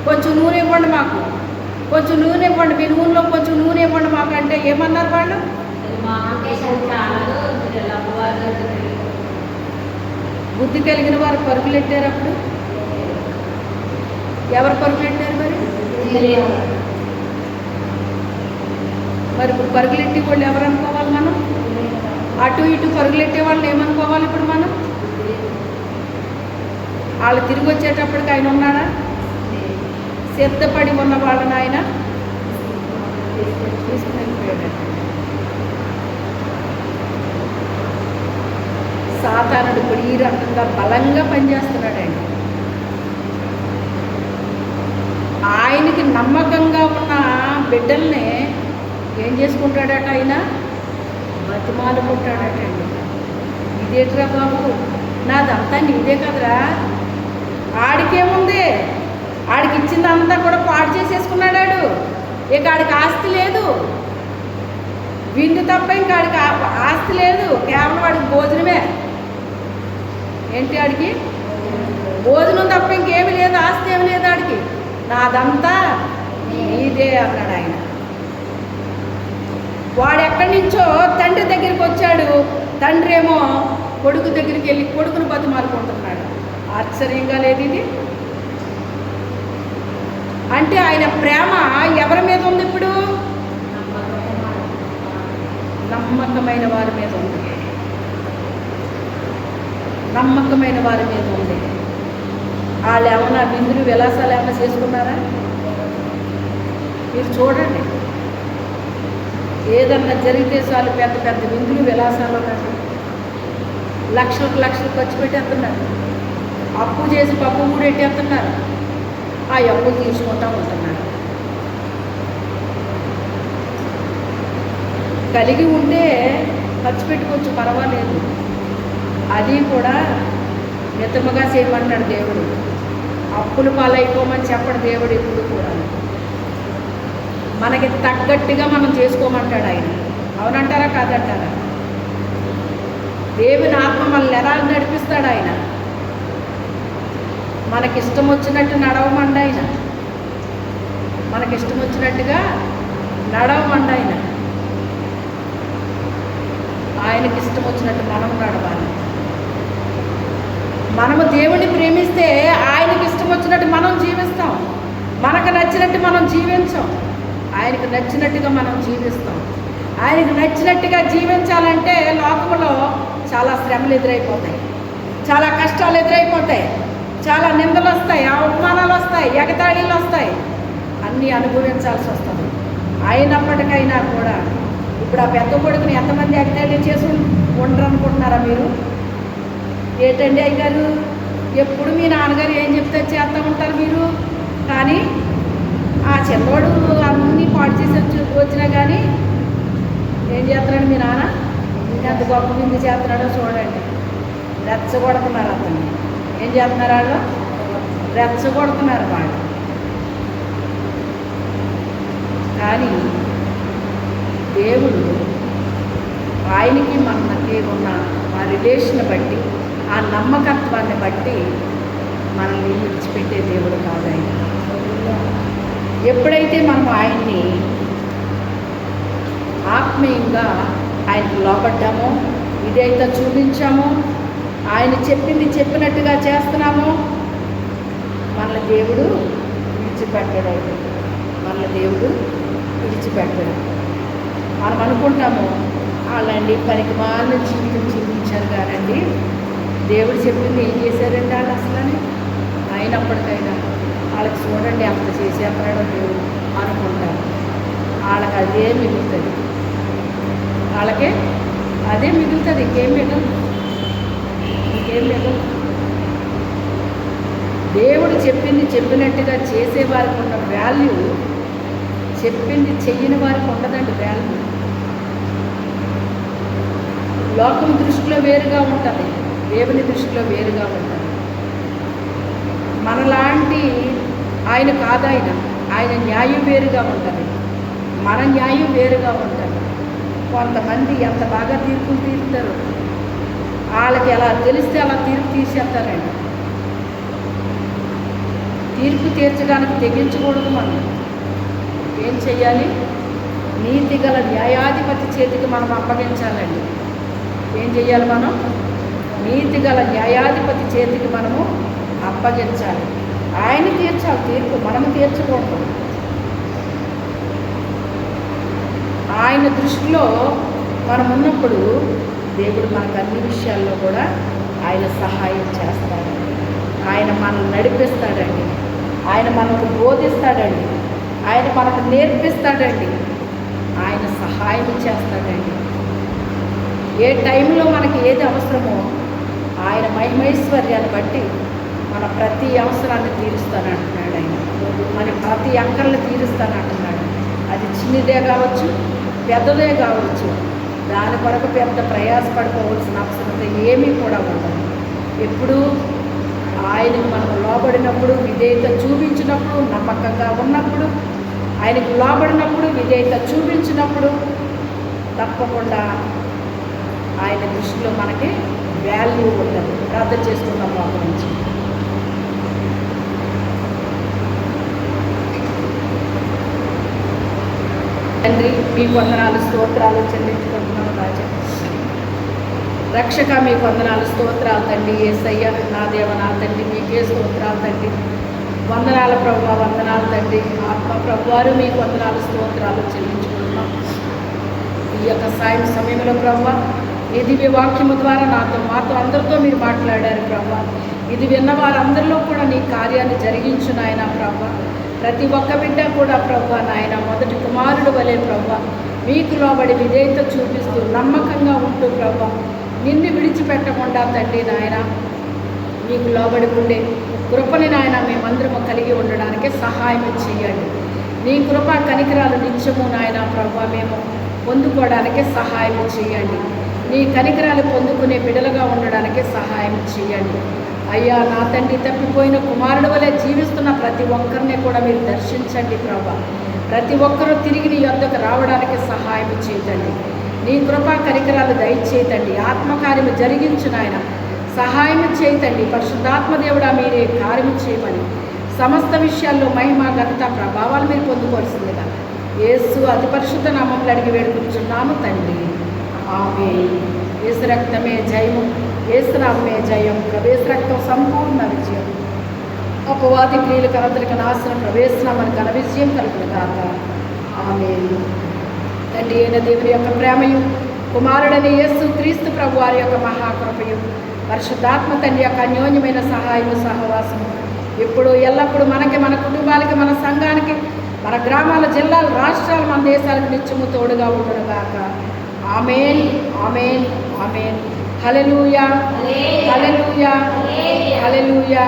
కొంచెం నూనె ఇవ్వండి మాకు, కొంచెం నూనె ఇవ్వండి, మీ నూనెలో కొంచెం నూనె ఇవ్వండి మాకు అంటే ఏమన్నారు వాళ్ళు? బుద్ధి కలిగిన వారు పరుగులెట్టారు. అప్పుడు ఎవరు పరుగులెట్టారు మరి ఇప్పుడు పరుగులెట్టి వాళ్ళు ఎవరు అనుకోవాలి? మనం అటు ఇటు పరుగులెట్టే వాళ్ళని ఏమనుకోవాలి ఇప్పుడు మనం? వాళ్ళు తిరిగి వచ్చేటప్పటికి ఆయన ఉన్నాడా? సిద్ధపడి ఉన్న వాళ్ళని ఆయన తీసుకుని సాతానుడు ఇప్పుడు ఈ రకంగా బలంగా పనిచేస్తున్నాడండి. ఆయనకి నమ్మకంగా ఉన్న బిడ్డల్ని ఏం చేసుకుంటాడట? ఆయన బతిమాలుకుంటాడటండి. ఇదేట్రా బాబు, నాదంతా నీదే కదరా, ఆడికేముంది, ఆడికి ఇచ్చిందంతా కూడా పాడు చేసేసుకున్నాడు. ఇక ఆడికి ఆస్తి లేదు, విందు తప్ప ఇంకా ఆడికి ఆస్తి లేదు, కేవలం వాడికి భోజనమే. ఏంటి ఆడికి? భోజనం తప్ప ఇంకేమి లేదు, ఆస్తి ఏమి లేదు ఆడికి. నాదంతా నీదే అన్నాడు ఆయన. వాడు ఎక్కడి నుంచో తండ్రి దగ్గరికి వచ్చాడు, తండ్రి ఏమో కొడుకు దగ్గరికి వెళ్ళి కొడుకును బతిమాలుకుంటున్నాడు. ఆశ్చర్యంగా లేదు ఇది? అంటే ఆయన ప్రేమ ఎవరి మీద ఉంది ఇప్పుడు? నమ్మకమైన వారి మీద ఉంది, నమ్మకమైన వారి మీద ఉంది. వాళ్ళు ఏమన్నా విందులు విలాసాలు ఏమైనా చేసుకున్నారా? మీరు చూడండి, ఏదన్నా జరిగితే చాలు పెద్ద పెద్ద విందులు విలాసాలు కానీ లక్షలకు ఖర్చు పెట్టేస్తున్నారు. అప్పు చేసి పప్పు కూడా ఎట్టేస్తున్నారు, ఆ అప్పులు తీసుకుంటూ ఉంటున్నారు. కలిగి ఉంటే ఖర్చు పెట్టుకోవచ్చు, పర్వాలేదు. అది కూడా మితముగా చేయమన్నాడు దేవుడు. అప్పులు పాలైపోమని చెప్పడు దేవుడు ఎప్పుడు కూడా. మనకి తగ్గట్టుగా మనం చేసుకోమంటాడు ఆయన. అవునంటారా కాదంటారా? దేవుని ఆత్మ మనల్ని ఎలా నడిపిస్తాడు ఆయన? మనకిష్టం వచ్చినట్టు నడవమండి ఆయన. మనకిష్టం వచ్చినట్టుగా నడవమండి ఆయన. ఆయనకి ఇష్టం వచ్చినట్టు మనం నడవాలి. మనము దేవుని ప్రేమిస్తే ఆయనకి ఇష్టం వచ్చినట్టు మనం జీవిస్తాం. మనకు నచ్చినట్టు మనం జీవించాం, ఆయనకు నచ్చినట్టుగా మనం జీవిస్తాం. ఆయనకు నచ్చినట్టుగా జీవించాలంటే లోకంలో చాలా శ్రమలు ఎదురైపోతాయి, చాలా కష్టాలు ఎదురైపోతాయి, చాలా నిందలు వస్తాయి, అవమానాలు వస్తాయి, ఎగతాళీలు వస్తాయి, అన్నీ అనుభవించాల్సి వస్తుంది. అయినప్పటికైనా కూడా ఇప్పుడు ఆ పెద్ద కొడుకుని ఎంతమంది ఎగతాళీ చేసి ఉండరు అనుకుంటున్నారా మీరు? ఏంటండి అయ్యగారు, ఎప్పుడు మీ నాన్నగారు ఏం చెప్తే చేస్తూ ఉంటారు మీరు. కానీ ఆ చిన్నవాడు అన్నీ పాడు చేసి వచ్చినా కానీ ఏం చేస్తున్నాడు మీ నాన్న? ఎంత గొప్ప విందు చేస్తున్నాడో చూడండి. రెచ్చగొడుతున్నారు అతన్ని. ఏం చేస్తున్నారు వాళ్ళు? రెచ్చగొడుతున్నారు వాళ్ళు. కానీ దేవుడు ఆయనకి మనకి ఉన్న ఆ రిలేషన్ బట్టి, ఆ నమ్మకత్వాన్ని బట్టి మనల్ని విడిచిపెట్టే దేవుడు కాదు ఆయన. ఎప్పుడైతే మనం ఆయన్ని ఆత్మీయంగా ఆయనకు లోబడ్డామో, ఇదైతే చూపించామో, ఆయన చెప్పింది చెప్పినట్టుగా చేస్తున్నామో, మనల్ని దేవుడు విడిచిపెట్టడు. మనల్ని దేవుడు విడిచిపెట్టడు. మనం అనుకుంటాము వాళ్ళండి పనికి మాలిన జీవితం జీవించారు కానండి, దేవుడు చెప్పింది ఏం చేశారండి వాళ్ళు అసలని. అయినప్పటికైనా వాళ్ళకి చూడండి అంత చేసేస్తున్నాడో దేవుడు అనుకుంటారు. వాళ్ళకి అదే మిగులుతుంది, వాళ్ళకే అదే మిగులుతుంది, ఇంకేం మిగలదు. దేవుడు చెప్పింది చెప్పినట్టుగా చేసేవారికి ఉన్న వాల్యూ చెప్పింది చెయ్యని వారికి ఉండదండి వాల్యూ. లోకం దృష్టిలో వేరుగా ఉంటుంది, దేవుని దృష్టిలో వేరుగా ఉంటుంది. మనలాంటి ఆయన కాదాయన, ఆయన న్యాయం వేరుగా ఉంటుంది, మన న్యాయం వేరుగా ఉంటుంది. కొంతమంది ఎంత బాగా తీర్పులు తీరుతారు, వాళ్ళకి ఎలా తెలిస్తే అలా తీర్పు తీసేస్తారండి. తీర్పు తీర్చడానికి తెగించకూడదు. మనం ఏం చెయ్యాలి? నీతి గల న్యాయాధిపతి చేతికి మనం అప్పగించాలండి. ఏం చెయ్యాలి? మనం నీతి గల న్యాయాధిపతి చేతికి మనము అప్పగించాలి. ఆయన తీర్చాలి తీర్పు, మనము తీర్చకూడదు. ఆయన దృష్టిలో మనం ఉన్నప్పుడు దేవుడు మనకు అన్ని విషయాల్లో కూడా ఆయన సహాయం చేస్తాడండి. ఆయన మనల్ని నడిపిస్తాడండి, ఆయన మనకు బోధిస్తాడండి, ఆయన మనకు నేర్పిస్తాడండి, ఆయన సహాయం చేస్తాడండి. ఏ టైంలో మనకి ఏది అవసరమో ఆయన మహిమైశ్వర్యాన్ని బట్టి మన ప్రతి అవసరాన్ని తీరుస్తానంటున్నాడు. ఆయన మన ప్రతి అక్కర్లు తీరుస్తానంటున్నాడు. అది చిన్నదే కావచ్చు, పెద్దదే కావచ్చు. దాని కొరకు పెద్ద ప్రయాసపడుకోవాల్సిన అవసరం ఏమీ కూడా ఉండదు. ఎప్పుడు ఆయనకు మనం లోబడినప్పుడు, విధేయత చూపించినప్పుడు, నమ్మకంగా ఉన్నప్పుడు, ఆయనకు లోబడినప్పుడు, విధేయత చూపించినప్పుడు తప్పకుండా ఆయన దృష్టిలో మనకి వాల్యూ ఉంటుంది. ప్రార్థన చేసుకుందాం లోపల నుంచి. తండ్రి, మీ వందనాలు స్తోత్రాలు చెల్లించుకుంటున్నాను రాజా. రక్షక, మీ వందనాలు స్తోత్రాలు తండ్రి. యేసయ్య నా దేవ నా తండ్రి, మీకే స్తోత్రాలు తండ్రి. వందనాల ప్రభువా, వందనాలు తండ్రి. ఆత్మ ప్రభువారు మీకు వందనాలు స్తోత్రాలు చెల్లించుకుంటున్నాం. ఈ యొక్క సాయం సమయంలో ప్రభువా, ఈ దివ్య వాక్యము ద్వారా మాతో అందరితో మీరు మాట్లాడారు ప్రభువా. ఇది విన్న వారందరిలో కూడా నీ కార్యాన్ని జరిగించు నాయన ప్రభువా. ప్రతి ఒక్క బిడ్డ కూడా ప్రభువా నాయన మొదటి కుమారుడు వలె ప్రభువా మీకు లోబడి విధేయత చూపిస్తూ నమ్మకంగా ఉంటూ ప్రభువా నిన్ను విడిచిపెట్టకుండా తండ్రి నాయన నీకు లోబడి ఉండే కృపని నాయన మేమందరము కలిగి ఉండడానికి సహాయం చేయండి. నీ కృప కనికరాలు నిత్యము నాయన ప్రభువా మేము పొందుకోవడానికి సహాయం చేయండి. నీ కనికరాలు పొందుకునే బిడలుగా ఉండడానికి సహాయం చేయండి. అయ్యా నా తండ్రి, తప్పిపోయిన కుమారుడు వలె జీవిస్తున్న ప్రతి ఒక్కరిని కూడా మీరు దర్శించండి ప్రభువా. ప్రతి ఒక్కరూ తిరిగి నీ యొద్దకు రావడానికి సహాయం చేయండి. నీ కృపా కనికరాలు దయచేయండి. ఆత్మకార్యము జరిగించు నాయన, సహాయం చేయండి. పరిశుద్ధాత్మ దేవుడా మీరే కార్యము చేయమని సమస్త విషయాల్లో మహిమ ఘనత ప్రభావాలు మీరు పొందుకోవాల్సిందిగా యేసు అతి పరిశుద్ధ నామంలో అడిగి వేడుకుంటున్నాము తండ్రి, ఆమేన్. యేసు రక్తమే జయము, యేసు నామమే జయం. ప్రవేశ రక్తం సంపూర్ణ విజయం. అపవాది క్రియలకు అందరికీ నాశనం, ప్రవేశనామని ఘన విజయం కలుగును గాక. ఆమేన్. తండ్రి అయిన దేవుని యొక్క ప్రేమయు, కుమారుడని యేసు క్రీస్తు ప్రభు వారి యొక్క మహాకృపయు, పరిశుద్ధాత్మ తండ్రి యొక్క అన్యోన్యమైన సహాయము సహవాసము ఇప్పుడు ఎల్లప్పుడూ మనకి, మన కుటుంబాలకి, మన సంఘానికి, మన గ్రామాల, జిల్లాలు, రాష్ట్రాలు, మన దేశాలకు నిత్యము తోడుగా ఉండును గాక. ఆమేన్, ఆమేన్, ఆమేన్. హల్లెలూయా, హల్లెలూయా, హల్లెలూయా.